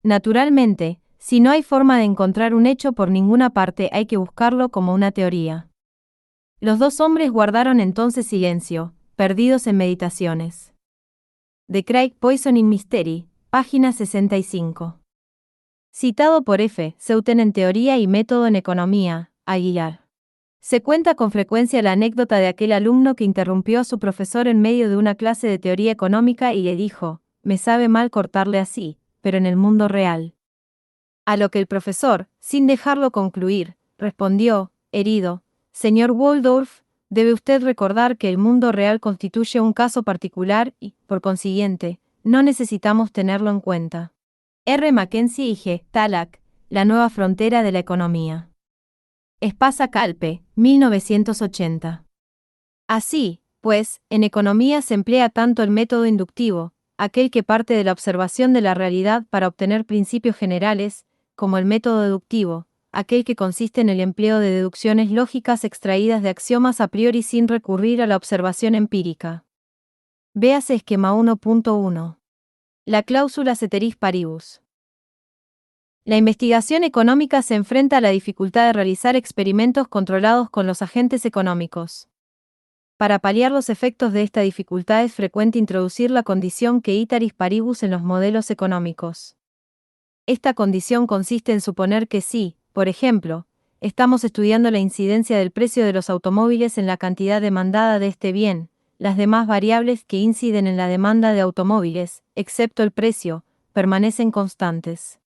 Naturalmente, si no hay forma de encontrar un hecho por ninguna parte, hay que buscarlo como una teoría. Los dos hombres guardaron entonces silencio, perdidos en meditaciones. De Craig Poisoning Mystery, página 65. Citado por F. Seuten en Teoría y Método en Economía, Aguilar. Se cuenta con frecuencia la anécdota de aquel alumno que interrumpió a su profesor en medio de una clase de teoría económica y le dijo: «Me sabe mal cortarle así, pero en el mundo real». A lo que el profesor, sin dejarlo concluir, respondió, herido: «Señor Waldorf, debe usted recordar que el mundo real constituye un caso particular y, por consiguiente, no necesitamos tenerlo en cuenta». R. Mackenzie y G. Tallack, La nueva frontera de la economía. Espasa Calpe, 1980. Así, pues, en economía se emplea tanto el método inductivo, aquel que parte de la observación de la realidad para obtener principios generales, como el método deductivo, aquel que consiste en el empleo de deducciones lógicas extraídas de axiomas a priori sin recurrir a la observación empírica. Véase esquema 1.1. La cláusula ceteris paribus. La investigación económica se enfrenta a la dificultad de realizar experimentos controlados con los agentes económicos. Para paliar los efectos de esta dificultad es frecuente introducir la condición ceteris paribus en los modelos económicos. Esta condición consiste en suponer que si, por ejemplo, estamos estudiando la incidencia del precio de los automóviles en la cantidad demandada de este bien, las demás variables que inciden en la demanda de automóviles, excepto el precio, permanecen constantes.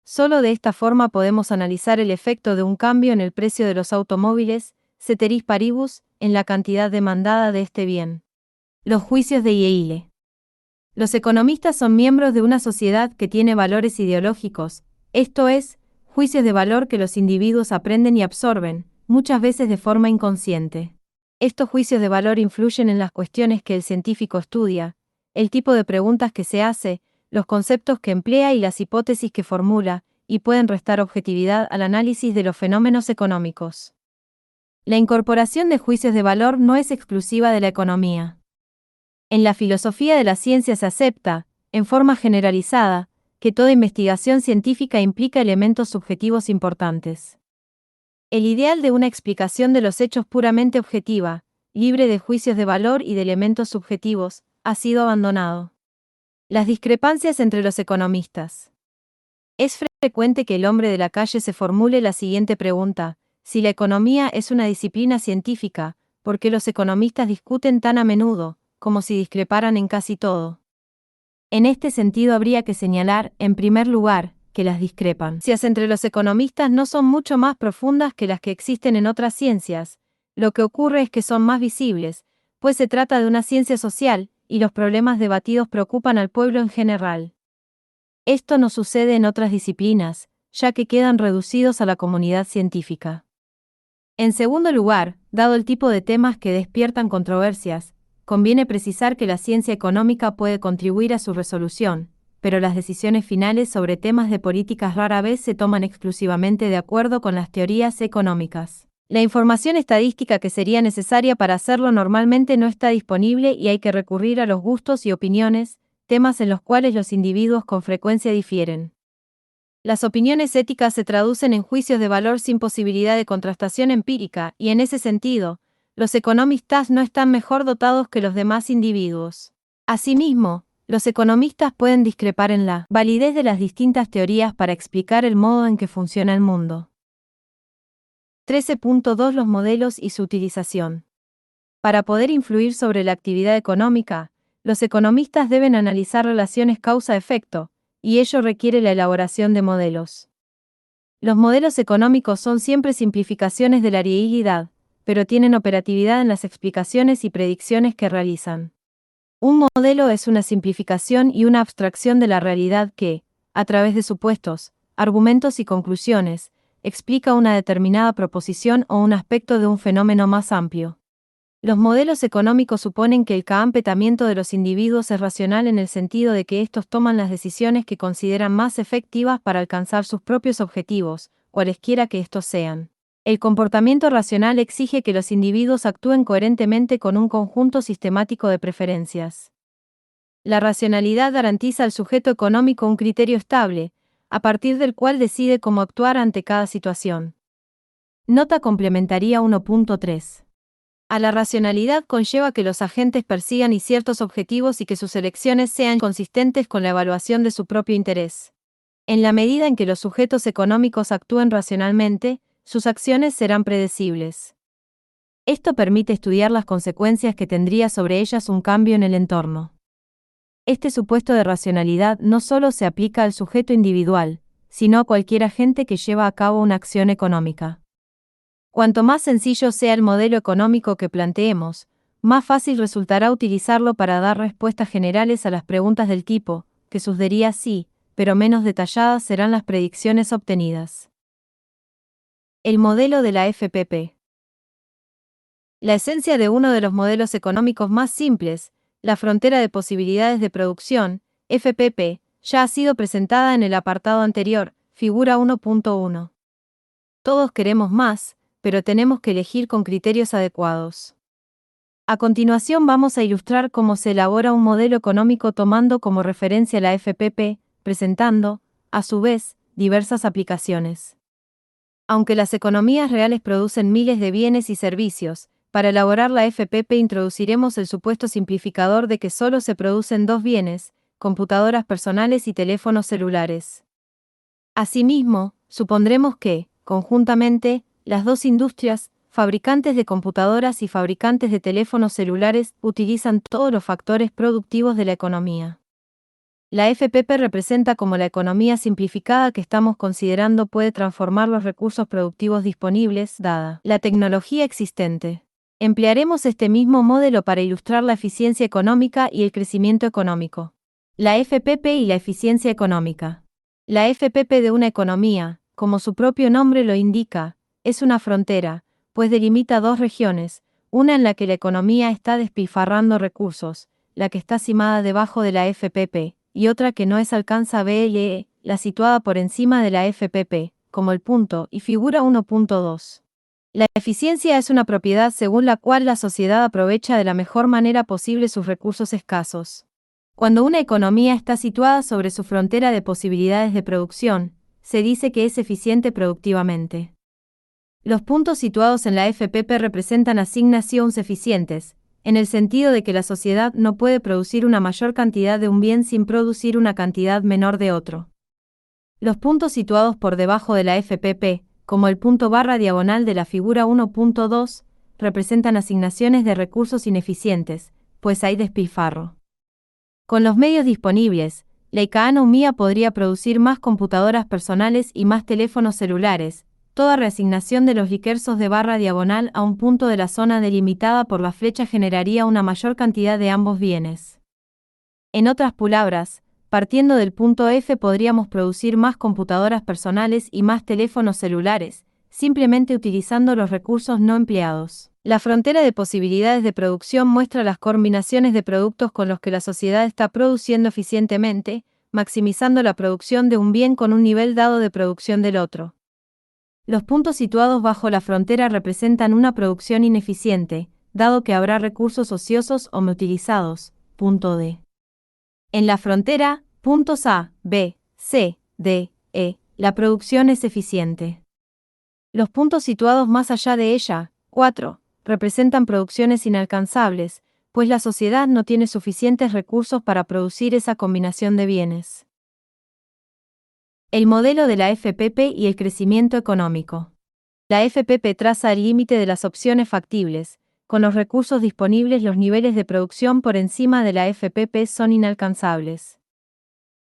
Solo de esta forma podemos analizar el efecto de un cambio en el precio de los automóviles, ceteris paribus, en la cantidad demandada de este bien. Los juicios de Yale. Los economistas son miembros de una sociedad que tiene valores ideológicos, esto es, juicios de valor que los individuos aprenden y absorben, muchas veces de forma inconsciente. Estos juicios de valor influyen en las cuestiones que el científico estudia, el tipo de preguntas que se hace, los conceptos que emplea y las hipótesis que formula, y pueden restar objetividad al análisis de los fenómenos económicos. La incorporación de juicios de valor no es exclusiva de la economía. En la filosofía de la ciencia se acepta, en forma generalizada, que toda investigación científica implica elementos subjetivos importantes. El ideal de una explicación de los hechos puramente objetiva, libre de juicios de valor y de elementos subjetivos, ha sido abandonado. Las discrepancias entre los economistas. Es frecuente que el hombre de la calle se formule la siguiente pregunta: si la economía es una disciplina científica, ¿por qué los economistas discuten tan a menudo, como si discreparan en casi todo? En este sentido habría que señalar, en primer lugar, que las discrepancias entre los economistas no son mucho más profundas que las que existen en otras ciencias, lo que ocurre es que son más visibles, pues se trata de una ciencia social, y los problemas debatidos preocupan al pueblo en general. Esto no sucede en otras disciplinas, ya que quedan reducidos a la comunidad científica. En segundo lugar, dado el tipo de temas que despiertan controversias, conviene precisar que la ciencia económica puede contribuir a su resolución, pero las decisiones finales sobre temas de políticas rara vez se toman exclusivamente de acuerdo con las teorías económicas. La información estadística que sería necesaria para hacerlo normalmente no está disponible y hay que recurrir a los gustos y opiniones, temas en los cuales los individuos con frecuencia difieren. Las opiniones éticas se traducen en juicios de valor sin posibilidad de contrastación empírica, y en ese sentido, los economistas no están mejor dotados que los demás individuos. Asimismo, los economistas pueden discrepar en la validez de las distintas teorías para explicar el modo en que funciona el mundo. 13.2 Los modelos y su utilización. Para poder influir sobre la actividad económica, los economistas deben analizar relaciones causa-efecto, y ello requiere la elaboración de modelos. Los modelos económicos son siempre simplificaciones de la realidad, pero tienen operatividad en las explicaciones y predicciones que realizan. Un modelo es una simplificación y una abstracción de la realidad que, a través de supuestos, argumentos y conclusiones, explica una determinada proposición o un aspecto de un fenómeno más amplio. Los modelos económicos suponen que el comportamiento de los individuos es racional en el sentido de que estos toman las decisiones que consideran más efectivas para alcanzar sus propios objetivos, cualesquiera que estos sean. El comportamiento racional exige que los individuos actúen coherentemente con un conjunto sistemático de preferencias. La racionalidad garantiza al sujeto económico un criterio estable, a partir del cual decide cómo actuar ante cada situación. Nota complementaria 1.3. A la racionalidad conlleva que los agentes persigan ciertos objetivos y que sus elecciones sean consistentes con la evaluación de su propio interés. En la medida en que los sujetos económicos actúen racionalmente, sus acciones serán predecibles. Esto permite estudiar las consecuencias que tendría sobre ellas un cambio en el entorno. Este supuesto de racionalidad no solo se aplica al sujeto individual, sino a cualquier agente que lleva a cabo una acción económica. Cuanto más sencillo sea el modelo económico que planteemos, más fácil resultará utilizarlo para dar respuestas generales a las preguntas del tipo, que sucedería si, pero menos detalladas serán las predicciones obtenidas. El modelo de la FPP. La esencia de uno de los modelos económicos más simples, la frontera de posibilidades de producción, FPP, ya ha sido presentada en el apartado anterior, figura 1.1. Todos queremos más, pero tenemos que elegir con criterios adecuados. A continuación vamos a ilustrar cómo se elabora un modelo económico tomando como referencia la FPP, presentando, a su vez, diversas aplicaciones. Aunque las economías reales producen miles de bienes y servicios, para elaborar la FPP introduciremos el supuesto simplificador de que solo se producen dos bienes, computadoras personales y teléfonos celulares. Asimismo, supondremos que, conjuntamente, las dos industrias, fabricantes de computadoras y fabricantes de teléfonos celulares, utilizan todos los factores productivos de la economía. La FPP representa cómo la economía simplificada que estamos considerando puede transformar los recursos productivos disponibles, dada la tecnología existente. Emplearemos este mismo modelo para ilustrar la eficiencia económica y el crecimiento económico. La FPP y la eficiencia económica. La FPP de una economía, como su propio nombre lo indica, es una frontera, pues delimita dos regiones, una en la que la economía está despilfarrando recursos, la que está cimada debajo de la FPP, y otra que no alcanza BLE, la situada por encima de la FPP, como el punto, y figura 1.2. La eficiencia es una propiedad según la cual la sociedad aprovecha de la mejor manera posible sus recursos escasos. Cuando una economía está situada sobre su frontera de posibilidades de producción, se dice que es eficiente productivamente. Los puntos situados en la FPP representan asignaciones eficientes, en el sentido de que la sociedad no puede producir una mayor cantidad de un bien sin producir una cantidad menor de otro. Los puntos situados por debajo de la FPP, como el punto barra diagonal de la figura 1.2, representan asignaciones de recursos ineficientes, pues hay despilfarro. Con los medios disponibles, la economía podría producir más computadoras personales y más teléfonos celulares. Toda reasignación de los recursos de barra diagonal a un punto de la zona delimitada por la flecha generaría una mayor cantidad de ambos bienes. En otras palabras, partiendo del punto F podríamos producir más computadoras personales y más teléfonos celulares, simplemente utilizando los recursos no empleados. La frontera de posibilidades de producción muestra las combinaciones de productos con los que la sociedad está produciendo eficientemente, maximizando la producción de un bien con un nivel dado de producción del otro. Los puntos situados bajo la frontera representan una producción ineficiente, dado que habrá recursos ociosos o no utilizados. Punto D. En la frontera, puntos A, B, C, D, E, la producción es eficiente. Los puntos situados más allá de ella, 4, representan producciones inalcanzables, pues la sociedad no tiene suficientes recursos para producir esa combinación de bienes. El modelo de la FPP y el crecimiento económico. La FPP traza el límite de las opciones factibles. Con los recursos disponibles, los niveles de producción por encima de la FPP son inalcanzables.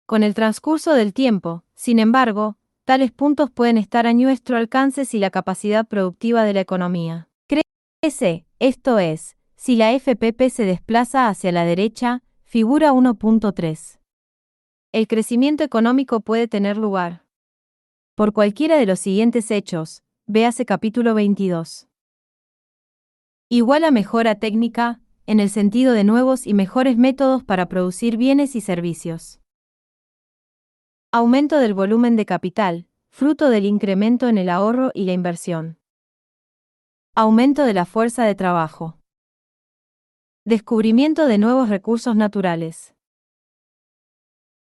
Con el transcurso del tiempo, sin embargo, tales puntos pueden estar a nuestro alcance si la capacidad productiva de la economía crece, esto es, si la FPP se desplaza hacia la derecha, figura 1.3. El crecimiento económico puede tener lugar por cualquiera de los siguientes hechos, véase capítulo 22. Igual a mejora técnica, en el sentido de nuevos y mejores métodos para producir bienes y servicios. Aumento del volumen de capital, fruto del incremento en el ahorro y la inversión. Aumento de la fuerza de trabajo. Descubrimiento de nuevos recursos naturales.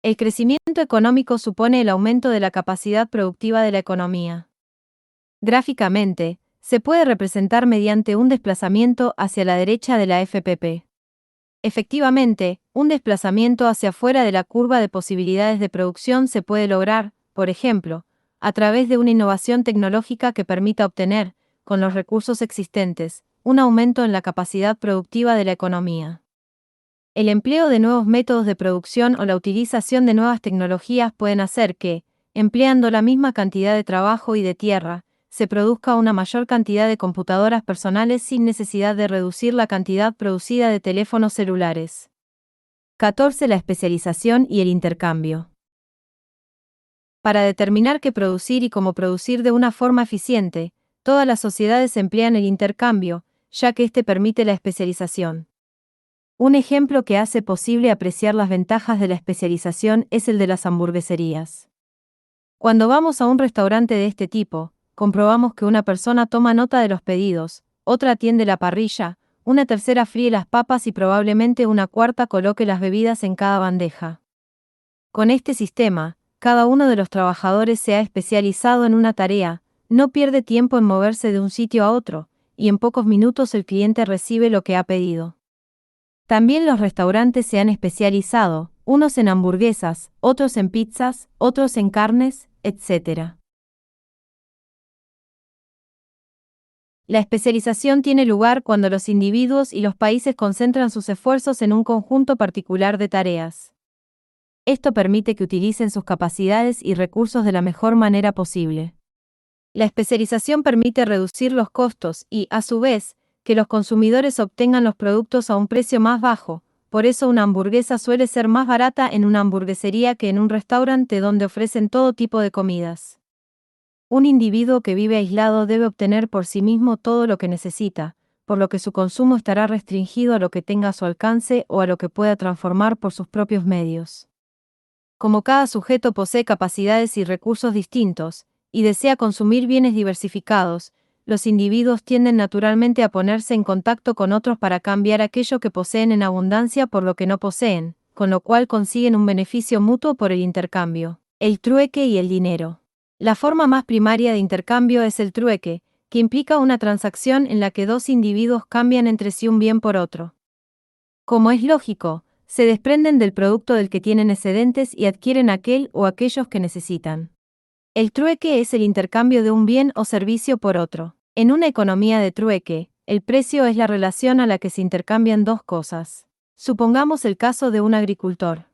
El crecimiento económico supone el aumento de la capacidad productiva de la economía. Gráficamente, se puede representar mediante un desplazamiento hacia la derecha de la FPP. Efectivamente, un desplazamiento hacia afuera de la curva de posibilidades de producción se puede lograr, por ejemplo, a través de una innovación tecnológica que permita obtener, con los recursos existentes, un aumento en la capacidad productiva de la economía. El empleo de nuevos métodos de producción o la utilización de nuevas tecnologías pueden hacer que, empleando la misma cantidad de trabajo y de tierra, se produzca una mayor cantidad de computadoras personales sin necesidad de reducir la cantidad producida de teléfonos celulares. 14. La especialización y el intercambio. Para determinar qué producir y cómo producir de una forma eficiente, todas las sociedades emplean el intercambio, ya que éste permite la especialización. Un ejemplo que hace posible apreciar las ventajas de la especialización es el de las hamburgueserías. Cuando vamos a un restaurante de este tipo, comprobamos que una persona toma nota de los pedidos, otra atiende la parrilla, una tercera fríe las papas y probablemente una cuarta coloque las bebidas en cada bandeja. Con este sistema, cada uno de los trabajadores se ha especializado en una tarea, no pierde tiempo en moverse de un sitio a otro, y en pocos minutos el cliente recibe lo que ha pedido. También los restaurantes se han especializado, unos en hamburguesas, otros en pizzas, otros en carnes, etc. La especialización tiene lugar cuando los individuos y los países concentran sus esfuerzos en un conjunto particular de tareas. Esto permite que utilicen sus capacidades y recursos de la mejor manera posible. La especialización permite reducir los costos y, a su vez, que los consumidores obtengan los productos a un precio más bajo. Por eso una hamburguesa suele ser más barata en una hamburguesería que en un restaurante donde ofrecen todo tipo de comidas. Un individuo que vive aislado debe obtener por sí mismo todo lo que necesita, por lo que su consumo estará restringido a lo que tenga a su alcance o a lo que pueda transformar por sus propios medios. Como cada sujeto posee capacidades y recursos distintos, y desea consumir bienes diversificados, los individuos tienden naturalmente a ponerse en contacto con otros para cambiar aquello que poseen en abundancia por lo que no poseen, con lo cual consiguen un beneficio mutuo por el intercambio, el trueque y el dinero. La forma más primaria de intercambio es el trueque, que implica una transacción en la que dos individuos cambian entre sí un bien por otro. Como es lógico, se desprenden del producto del que tienen excedentes y adquieren aquel o aquellos que necesitan. El trueque es el intercambio de un bien o servicio por otro. En una economía de trueque, el precio es la relación a la que se intercambian dos cosas. Supongamos el caso de un agricultor.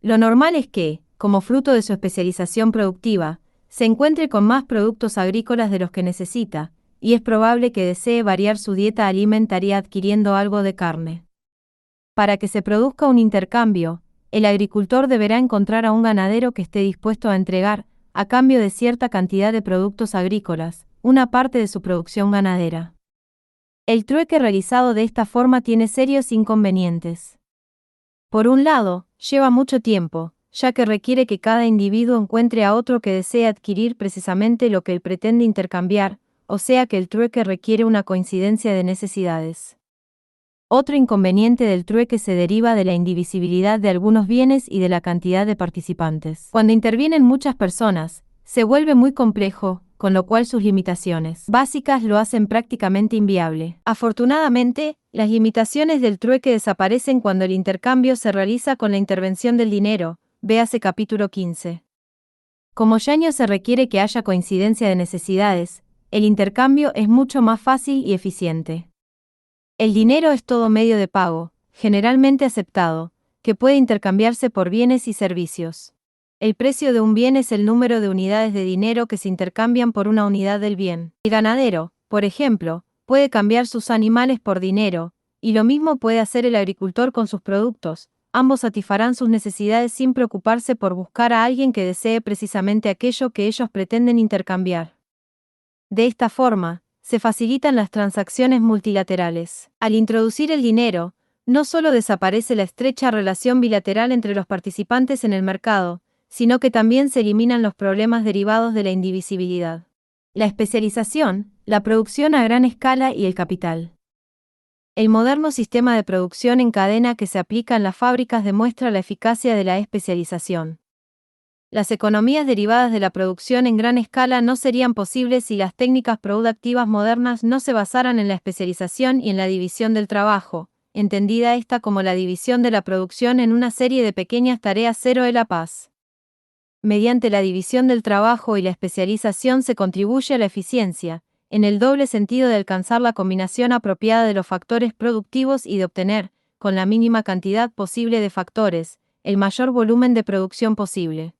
Lo normal es que, como fruto de su especialización productiva, se encuentre con más productos agrícolas de los que necesita, y es probable que desee variar su dieta alimentaria adquiriendo algo de carne. Para que se produzca un intercambio, el agricultor deberá encontrar a un ganadero que esté dispuesto a entregar, a cambio de cierta cantidad de productos agrícolas, una parte de su producción ganadera. El trueque realizado de esta forma tiene serios inconvenientes. Por un lado, lleva mucho tiempo, ya que requiere que cada individuo encuentre a otro que desee adquirir precisamente lo que él pretende intercambiar, o sea que el trueque requiere una coincidencia de necesidades. Otro inconveniente del trueque se deriva de la indivisibilidad de algunos bienes y de la cantidad de participantes. Cuando intervienen muchas personas, se vuelve muy complejo, con lo cual sus limitaciones básicas lo hacen prácticamente inviable. Afortunadamente, las limitaciones del trueque desaparecen cuando el intercambio se realiza con la intervención del dinero, véase capítulo 15. Como ya no se requiere que haya coincidencia de necesidades, el intercambio es mucho más fácil y eficiente. El dinero es todo medio de pago, generalmente aceptado, que puede intercambiarse por bienes y servicios. El precio de un bien es el número de unidades de dinero que se intercambian por una unidad del bien. El ganadero, por ejemplo, puede cambiar sus animales por dinero, y lo mismo puede hacer el agricultor con sus productos. Ambos satisfarán sus necesidades sin preocuparse por buscar a alguien que desee precisamente aquello que ellos pretenden intercambiar. De esta forma, se facilitan las transacciones multilaterales. Al introducir el dinero, no solo desaparece la estrecha relación bilateral entre los participantes en el mercado, sino que también se eliminan los problemas derivados de la indivisibilidad. La especialización, la producción a gran escala y el capital. El moderno sistema de producción en cadena que se aplica en las fábricas demuestra la eficacia de la especialización. Las economías derivadas de la producción en gran escala no serían posibles si las técnicas productivas modernas no se basaran en la especialización y en la división del trabajo, entendida esta como la división de la producción en una serie de pequeñas tareas cero de la paz. Mediante la división del trabajo y la especialización se contribuye a la eficiencia, en el doble sentido de alcanzar la combinación apropiada de los factores productivos y de obtener, con la mínima cantidad posible de factores, el mayor volumen de producción posible.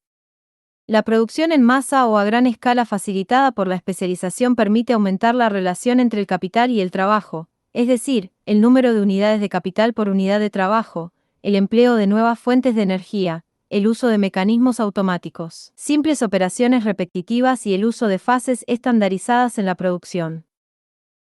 La producción en masa o a gran escala facilitada por la especialización permite aumentar la relación entre el capital y el trabajo, es decir, el número de unidades de capital por unidad de trabajo, el empleo de nuevas fuentes de energía, el uso de mecanismos automáticos, simples operaciones repetitivas y el uso de fases estandarizadas en la producción.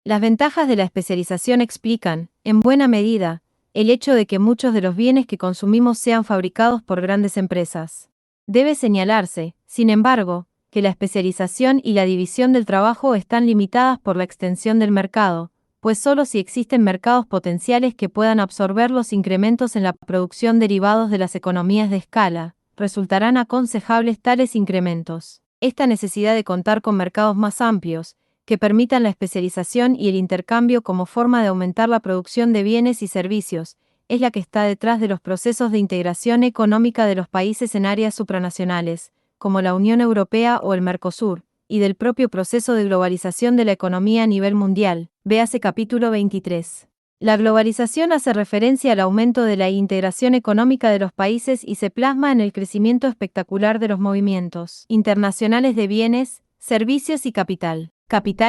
Las ventajas de la especialización explican, en buena medida, el hecho de que muchos de los bienes que consumimos sean fabricados por grandes empresas. Debe señalarse, sin embargo, que la especialización y la división del trabajo están limitadas por la extensión del mercado, pues solo si existen mercados potenciales que puedan absorber los incrementos en la producción derivados de las economías de escala, resultarán aconsejables tales incrementos. Esta necesidad de contar con mercados más amplios, que permitan la especialización y el intercambio como forma de aumentar la producción de bienes y servicios, es la que está detrás de los procesos de integración económica de los países en áreas supranacionales, como la Unión Europea o el Mercosur, y del propio proceso de globalización de la economía a nivel mundial, véase capítulo 23. La globalización hace referencia al aumento de la integración económica de los países y se plasma en el crecimiento espectacular de los movimientos internacionales de bienes, servicios y capital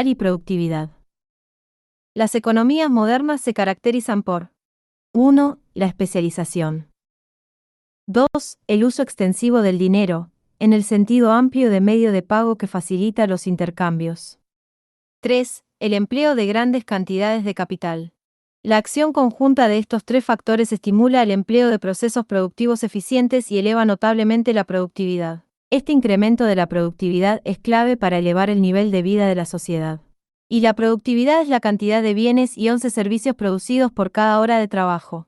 y productividad. Las economías modernas se caracterizan por 1. La especialización. 2. El uso extensivo del dinero, en el sentido amplio de medio de pago que facilita los intercambios. 3. El empleo de grandes cantidades de capital. La acción conjunta de estos tres factores estimula el empleo de procesos productivos eficientes y eleva notablemente la productividad. Este incremento de la productividad es clave para elevar el nivel de vida de la sociedad. Y la productividad es la cantidad de bienes y 11 servicios producidos por cada hora de trabajo.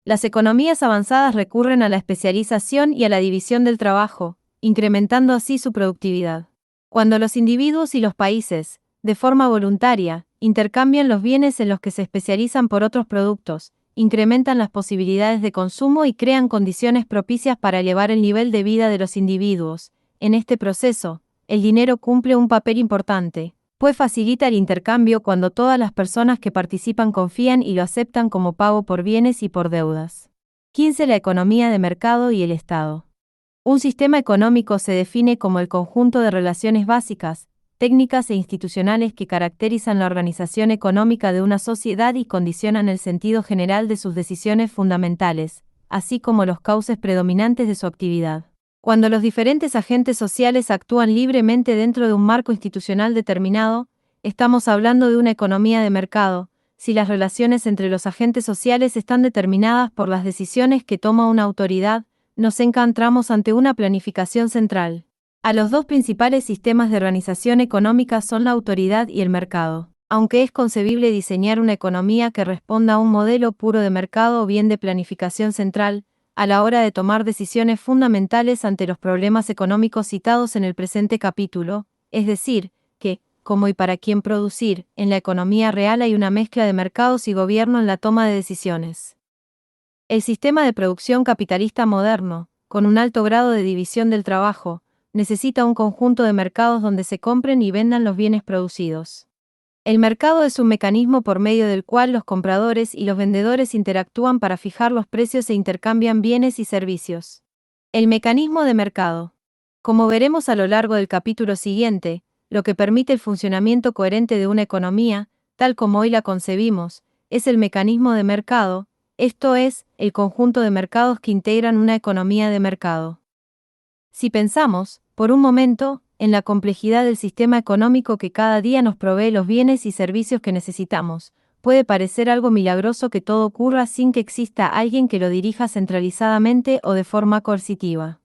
Las economías avanzadas recurren a la especialización y a la división del trabajo, incrementando así su productividad. Cuando los individuos y los países, de forma voluntaria, intercambian los bienes en los que se especializan por otros productos, incrementan las posibilidades de consumo y crean condiciones propicias para elevar el nivel de vida de los individuos. En este proceso, el dinero cumple un papel importante, pues facilita el intercambio cuando todas las personas que participan confían y lo aceptan como pago por bienes y por deudas. 15. La economía de mercado y el Estado. Un sistema económico se define como el conjunto de relaciones básicas, técnicas e institucionales que caracterizan la organización económica de una sociedad y condicionan el sentido general de sus decisiones fundamentales, así como los cauces predominantes de su actividad. Cuando los diferentes agentes sociales actúan libremente dentro de un marco institucional determinado, estamos hablando de una economía de mercado, si las relaciones entre los agentes sociales están determinadas por las decisiones que toma una autoridad, nos encontramos ante una planificación central. A los dos principales sistemas de organización económica son la autoridad y el mercado. Aunque es concebible diseñar una economía que responda a un modelo puro de mercado o bien de planificación central, a la hora de tomar decisiones fundamentales ante los problemas económicos citados en el presente capítulo, es decir, que, cómo y para quién producir, en la economía real hay una mezcla de mercados y gobierno en la toma de decisiones. El sistema de producción capitalista moderno, con un alto grado de división del trabajo, necesita un conjunto de mercados donde se compren y vendan los bienes producidos. El mercado es un mecanismo por medio del cual los compradores y los vendedores interactúan para fijar los precios e intercambian bienes y servicios. El mecanismo de mercado. Como veremos a lo largo del capítulo siguiente, lo que permite el funcionamiento coherente de una economía, tal como hoy la concebimos, es el mecanismo de mercado, esto es, el conjunto de mercados que integran una economía de mercado. Si pensamos, por un momento, en la complejidad del sistema económico que cada día nos provee los bienes y servicios que necesitamos, puede parecer algo milagroso que todo ocurra sin que exista alguien que lo dirija centralizadamente o de forma coercitiva.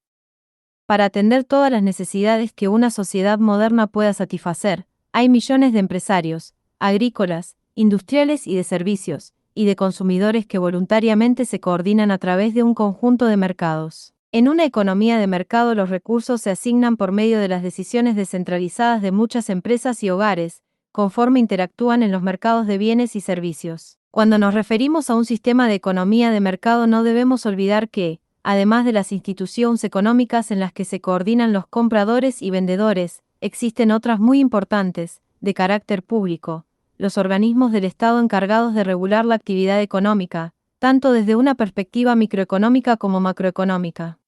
Para atender todas las necesidades que una sociedad moderna pueda satisfacer, hay millones de empresarios, agrícolas, industriales y de servicios, y de consumidores que voluntariamente se coordinan a través de un conjunto de mercados. En una economía de mercado los recursos se asignan por medio de las decisiones descentralizadas de muchas empresas y hogares, conforme interactúan en los mercados de bienes y servicios. Cuando nos referimos a un sistema de economía de mercado no debemos olvidar que, además de las instituciones económicas en las que se coordinan los compradores y vendedores, existen otras muy importantes, de carácter público, los organismos del Estado encargados de regular la actividad económica, tanto desde una perspectiva microeconómica como macroeconómica.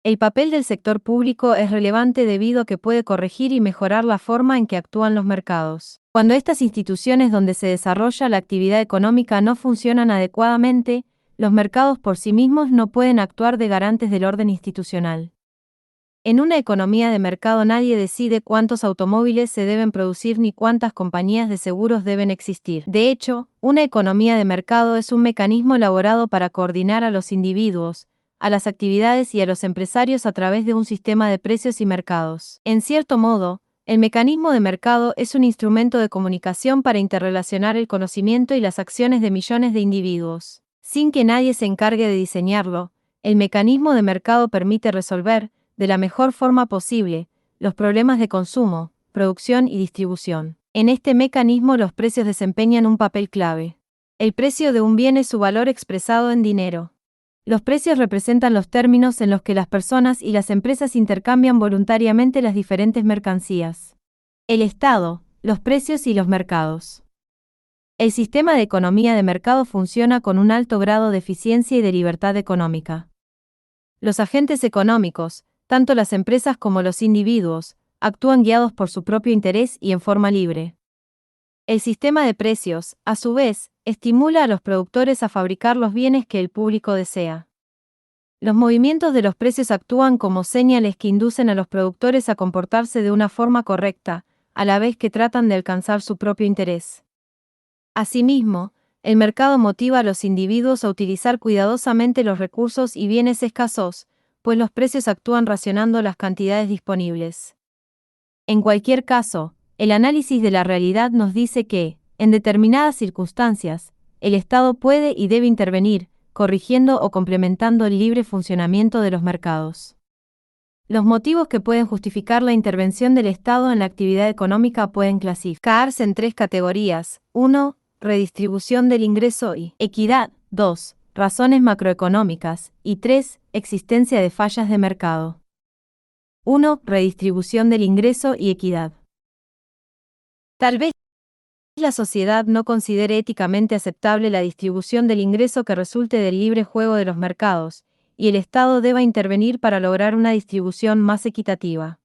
El papel del sector público es relevante debido a que puede corregir y mejorar la forma en que actúan los mercados. Cuando estas instituciones donde se desarrolla la actividad económica no funcionan adecuadamente, los mercados por sí mismos no pueden actuar de garantes del orden institucional. En una economía de mercado nadie decide cuántos automóviles se deben producir ni cuántas compañías de seguros deben existir. De hecho, una economía de mercado es un mecanismo elaborado para coordinar a los individuos, a las actividades y a los empresarios a través de un sistema de precios y mercados. En cierto modo, el mecanismo de mercado es un instrumento de comunicación para interrelacionar el conocimiento y las acciones de millones de individuos. Sin que nadie se encargue de diseñarlo, el mecanismo de mercado permite resolver, de la mejor forma posible, los problemas de consumo, producción y distribución. En este mecanismo los precios desempeñan un papel clave. El precio de un bien es su valor expresado en dinero. Los precios representan los términos en los que las personas y las empresas intercambian voluntariamente las diferentes mercancías. El Estado, los precios y los mercados. El sistema de economía de mercado funciona con un alto grado de eficiencia y de libertad económica. Los agentes económicos, tanto las empresas como los individuos, actúan guiados por su propio interés y en forma libre. El sistema de precios, a su vez, estimula a los productores a fabricar los bienes que el público desea. Los movimientos de los precios actúan como señales que inducen a los productores a comportarse de una forma correcta, a la vez que tratan de alcanzar su propio interés. Asimismo, el mercado motiva a los individuos a utilizar cuidadosamente los recursos y bienes escasos, pues los precios actúan racionando las cantidades disponibles. En cualquier caso, el análisis de la realidad nos dice que, en determinadas circunstancias, el Estado puede y debe intervenir, corrigiendo o complementando el libre funcionamiento de los mercados. Los motivos que pueden justificar la intervención del Estado en la actividad económica pueden clasificarse en tres categorías: 1. Redistribución del ingreso y equidad; 2. Razones macroeconómicas; y 3. Existencia de fallas de mercado. 1. Redistribución del ingreso y equidad. Tal vez la sociedad no considere éticamente aceptable la distribución del ingreso que resulte del libre juego de los mercados, y el Estado deba intervenir para lograr una distribución más equitativa.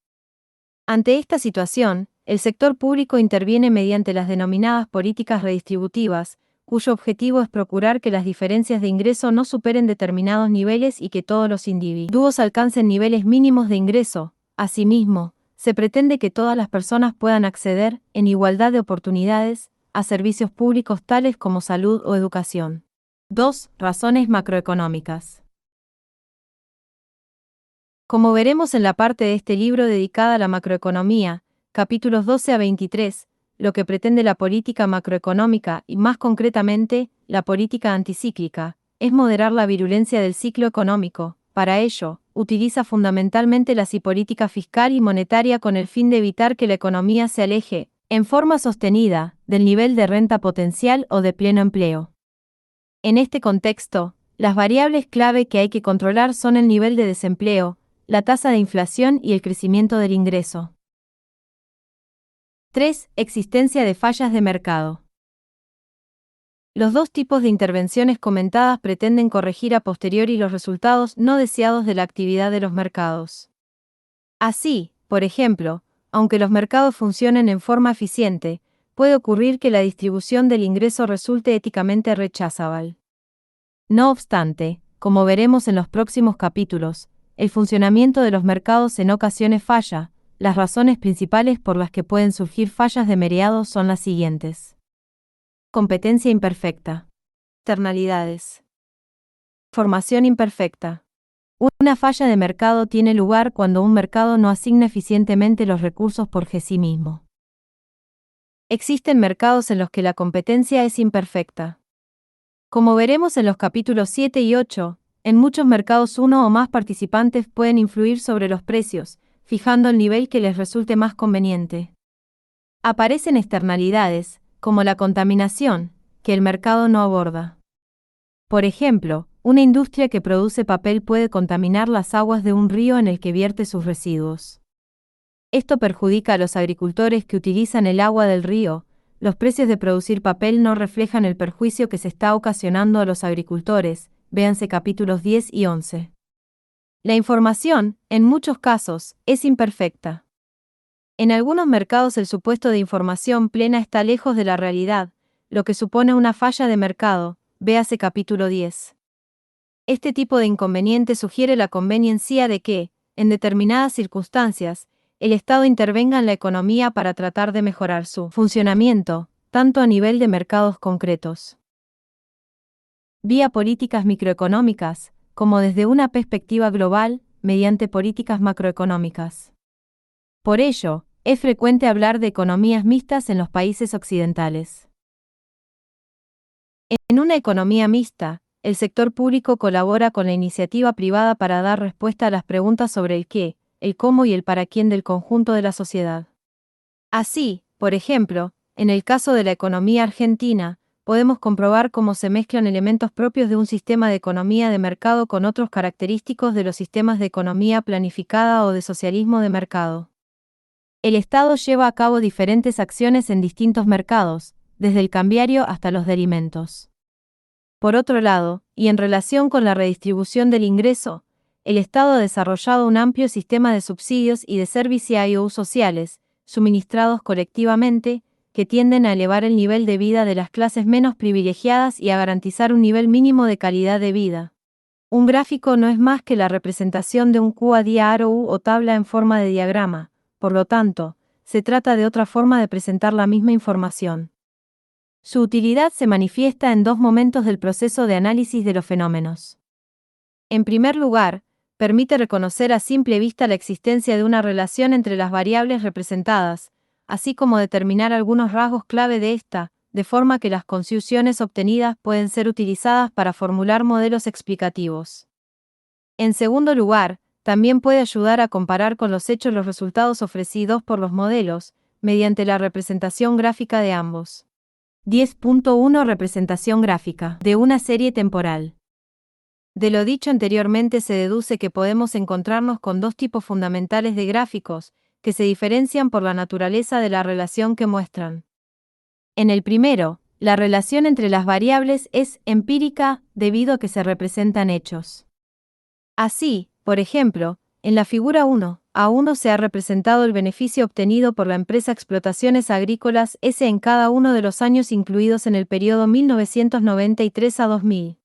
Ante esta situación, el sector público interviene mediante las denominadas políticas redistributivas, cuyo objetivo es procurar que las diferencias de ingreso no superen determinados niveles y que todos los individuos alcancen niveles mínimos de ingreso. Asimismo, se pretende que todas las personas puedan acceder, en igualdad de oportunidades, a servicios públicos tales como salud o educación. 2. Razones macroeconómicas. Como veremos en la parte de este libro dedicada a la macroeconomía, capítulos 12 a 23, lo que pretende la política macroeconómica y más concretamente, la política anticíclica, es moderar la virulencia del ciclo económico. Para ello, utiliza fundamentalmente la política fiscal y monetaria con el fin de evitar que la economía se aleje, en forma sostenida, del nivel de renta potencial o de pleno empleo. En este contexto, las variables clave que hay que controlar son el nivel de desempleo, la tasa de inflación y el crecimiento del ingreso. 3. Existencia de fallas de mercado. Los dos tipos de intervenciones comentadas pretenden corregir a posteriori los resultados no deseados de la actividad de los mercados. Así, por ejemplo, aunque los mercados funcionen en forma eficiente, puede ocurrir que la distribución del ingreso resulte éticamente rechazable. No obstante, como veremos en los próximos capítulos, el funcionamiento de los mercados en ocasiones falla. Las razones principales por las que pueden surgir fallas de mercado son las siguientes. Competencia imperfecta. Externalidades. Formación imperfecta. Una falla de mercado tiene lugar cuando un mercado no asigna eficientemente los recursos por sí mismo. Existen mercados en los que la competencia es imperfecta. Como veremos en los capítulos 7 y 8, en muchos mercados uno o más participantes pueden influir sobre los precios, fijando el nivel que les resulte más conveniente. Aparecen externalidades, como la contaminación, que el mercado no aborda. Por ejemplo, una industria que produce papel puede contaminar las aguas de un río en el que vierte sus residuos. Esto perjudica a los agricultores que utilizan el agua del río. Los precios de producir papel no reflejan el perjuicio que se está ocasionando a los agricultores, véanse capítulos 10 y 11. La información, en muchos casos, es imperfecta. En algunos mercados el supuesto de información plena está lejos de la realidad, lo que supone una falla de mercado, véase capítulo 10. Este tipo de inconveniente sugiere la conveniencia de que, en determinadas circunstancias, el Estado intervenga en la economía para tratar de mejorar su funcionamiento, tanto a nivel de mercados concretos, vía políticas microeconómicas, como desde una perspectiva global, mediante políticas macroeconómicas. Por ello, es frecuente hablar de economías mixtas en los países occidentales. En una economía mixta, el sector público colabora con la iniciativa privada para dar respuesta a las preguntas sobre el qué, el cómo y el para quién del conjunto de la sociedad. Así, por ejemplo, en el caso de la economía argentina, podemos comprobar cómo se mezclan elementos propios de un sistema de economía de mercado con otros característicos de los sistemas de economía planificada o de socialismo de mercado. El Estado lleva a cabo diferentes acciones en distintos mercados, desde el cambiario hasta los de alimentos. Por otro lado, y en relación con la redistribución del ingreso, el Estado ha desarrollado un amplio sistema de subsidios y de servicios sociales, suministrados colectivamente, que tienden a elevar el nivel de vida de las clases menos privilegiadas y a garantizar un nivel mínimo de calidad de vida. Un gráfico no es más que la representación de un cuadro o tabla en forma de diagrama, por lo tanto, se trata de otra forma de presentar la misma información. Su utilidad se manifiesta en dos momentos del proceso de análisis de los fenómenos. En primer lugar, permite reconocer a simple vista la existencia de una relación entre las variables representadas, así como determinar algunos rasgos clave de esta, de forma que las conclusiones obtenidas pueden ser utilizadas para formular modelos explicativos. En segundo lugar, también puede ayudar a comparar con los hechos los resultados ofrecidos por los modelos, mediante la representación gráfica de ambos. 10.1 Representación gráfica de una serie temporal. De lo dicho anteriormente se deduce que podemos encontrarnos con dos tipos fundamentales de gráficos, que se diferencian por la naturaleza de la relación que muestran. En el primero, la relación entre las variables es empírica, debido a que se representan hechos. Así, por ejemplo, en la figura 1A1 se ha representado el beneficio obtenido por la empresa Explotaciones Agrícolas S en cada uno de los años incluidos en el periodo 1993 a 2000.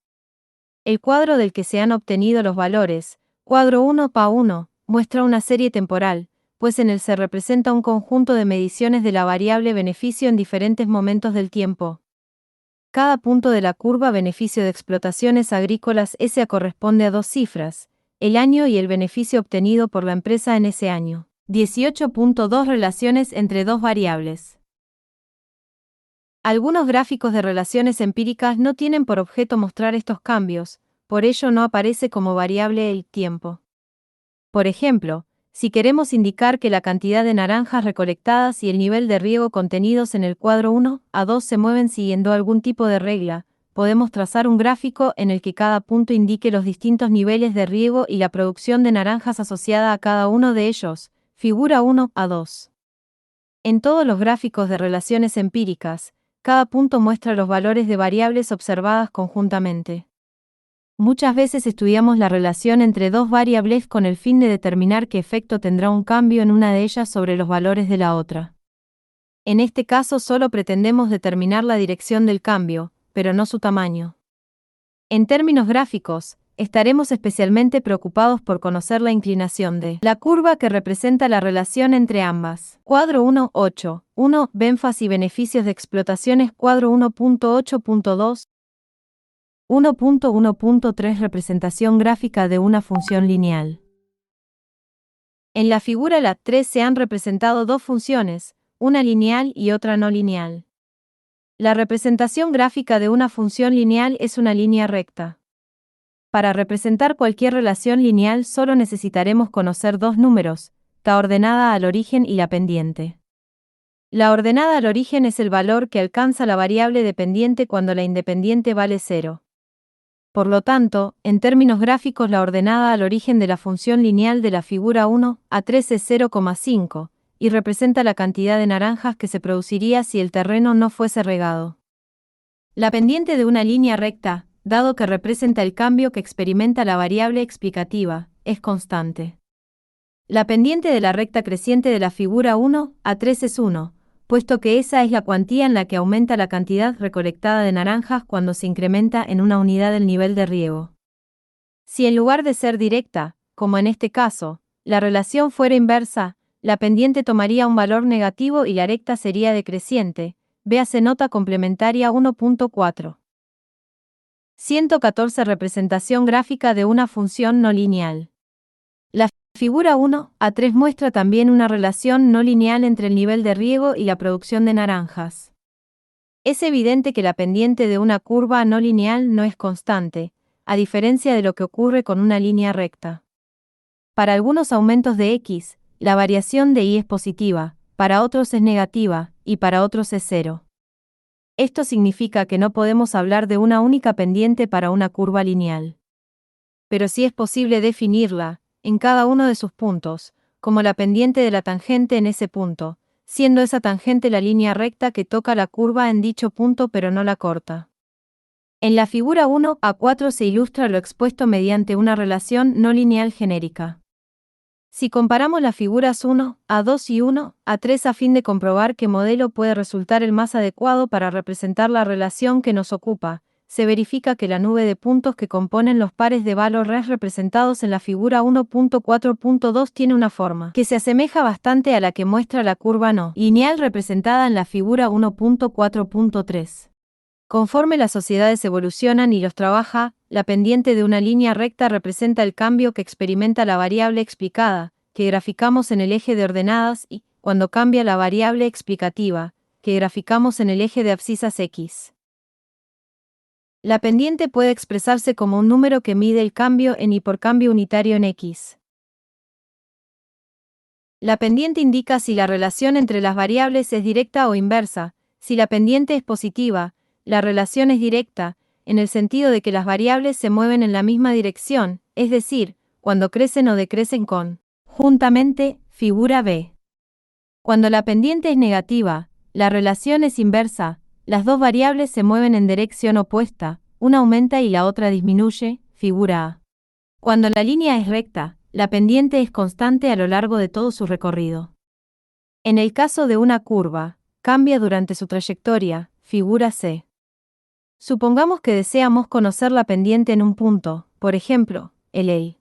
El cuadro del que se han obtenido los valores, cuadro 1Pa1, muestra una serie temporal, pues en él se representa un conjunto de mediciones de la variable beneficio en diferentes momentos del tiempo. Cada punto de la curva beneficio de Explotaciones Agrícolas S corresponde a dos cifras, el año y el beneficio obtenido por la empresa en ese año. 18.2 Relaciones entre dos variables. Algunos gráficos de relaciones empíricas no tienen por objeto mostrar estos cambios, por ello no aparece como variable el tiempo. Por ejemplo, si queremos indicar que la cantidad de naranjas recolectadas y el nivel de riego contenidos en el cuadro 1 a 2 se mueven siguiendo algún tipo de regla, podemos trazar un gráfico en el que cada punto indique los distintos niveles de riego y la producción de naranjas asociada a cada uno de ellos, figura 1 a 2. En todos los gráficos de relaciones empíricas, cada punto muestra los valores de variables observadas conjuntamente. Muchas veces estudiamos la relación entre dos variables con el fin de determinar qué efecto tendrá un cambio en una de ellas sobre los valores de la otra. En este caso solo pretendemos determinar la dirección del cambio, pero no su tamaño. En términos gráficos, estaremos especialmente preocupados por conocer la inclinación de la curva que representa la relación entre ambas. Cuadro 1, 8, 1, Benefits y beneficios de explotaciones. Cuadro 1.8.2 1.1.3 Representación gráfica de una función lineal. En la figura la 3 se han representado dos funciones, una lineal y otra no lineal. La representación gráfica de una función lineal es una línea recta. Para representar cualquier relación lineal solo necesitaremos conocer dos números, la ordenada al origen y la pendiente. La ordenada al origen es el valor que alcanza la variable dependiente cuando la independiente vale 0. Por lo tanto, en términos gráficos la ordenada al origen de la función lineal de la figura 1 a 3 es 0,5, y representa la cantidad de naranjas que se produciría si el terreno no fuese regado. La pendiente de una línea recta, dado que representa el cambio que experimenta la variable explicativa, es constante. La pendiente de la recta creciente de la figura 1 a 3 es 1, puesto que esa es la cuantía en la que aumenta la cantidad recolectada de naranjas cuando se incrementa en una unidad el nivel de riego. Si en lugar de ser directa, como en este caso, la relación fuera inversa, la pendiente tomaría un valor negativo y la recta sería decreciente. Véase nota complementaria 1.4. 114 Representación gráfica de una función no lineal. La figura 1 a 3 muestra también una relación no lineal entre el nivel de riego y la producción de naranjas. Es evidente que la pendiente de una curva no lineal no es constante, a diferencia de lo que ocurre con una línea recta. Para algunos aumentos de x, la variación de y es positiva, para otros es negativa, y para otros es 0. Esto significa que no podemos hablar de una única pendiente para una curva lineal. Pero sí es posible definirla, en cada uno de sus puntos, como la pendiente de la tangente en ese punto, siendo esa tangente la línea recta que toca la curva en dicho punto pero no la corta. En la figura 1 a 4 se ilustra lo expuesto mediante una relación no lineal genérica. Si comparamos las figuras 1 a 2 y 1 a 3 a fin de comprobar qué modelo puede resultar el más adecuado para representar la relación que nos ocupa, se verifica que la nube de puntos que componen los pares de valores representados en la figura 1.4.2 tiene una forma que se asemeja bastante a la que muestra la curva no lineal representada en la figura 1.4.3. Conforme las sociedades evolucionan y los trabaja, la pendiente de una línea recta representa el cambio que experimenta la variable explicada, que graficamos en el eje de ordenadas, y, cuando cambia la variable explicativa, que graficamos en el eje de abscisas x. La pendiente puede expresarse como un número que mide el cambio en y por cambio unitario en x. La pendiente indica si la relación entre las variables es directa o inversa. Si la pendiente es positiva, la relación es directa, en el sentido de que las variables se mueven en la misma dirección, es decir, cuando crecen o decrecen conjuntamente, figura B. Cuando la pendiente es negativa, la relación es inversa, las dos variables se mueven en dirección opuesta, una aumenta y la otra disminuye, figura A. Cuando la línea es recta, la pendiente es constante a lo largo de todo su recorrido. En el caso de una curva, cambia durante su trayectoria, figura C. Supongamos que deseamos conocer la pendiente en un punto, por ejemplo, el A.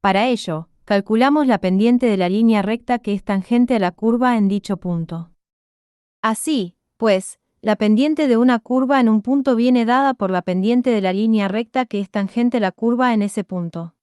Para ello, calculamos la pendiente de la línea recta que es tangente a la curva en dicho punto. Así, pues, la pendiente de una curva en un punto viene dada por la pendiente de la línea recta que es tangente a la curva en ese punto.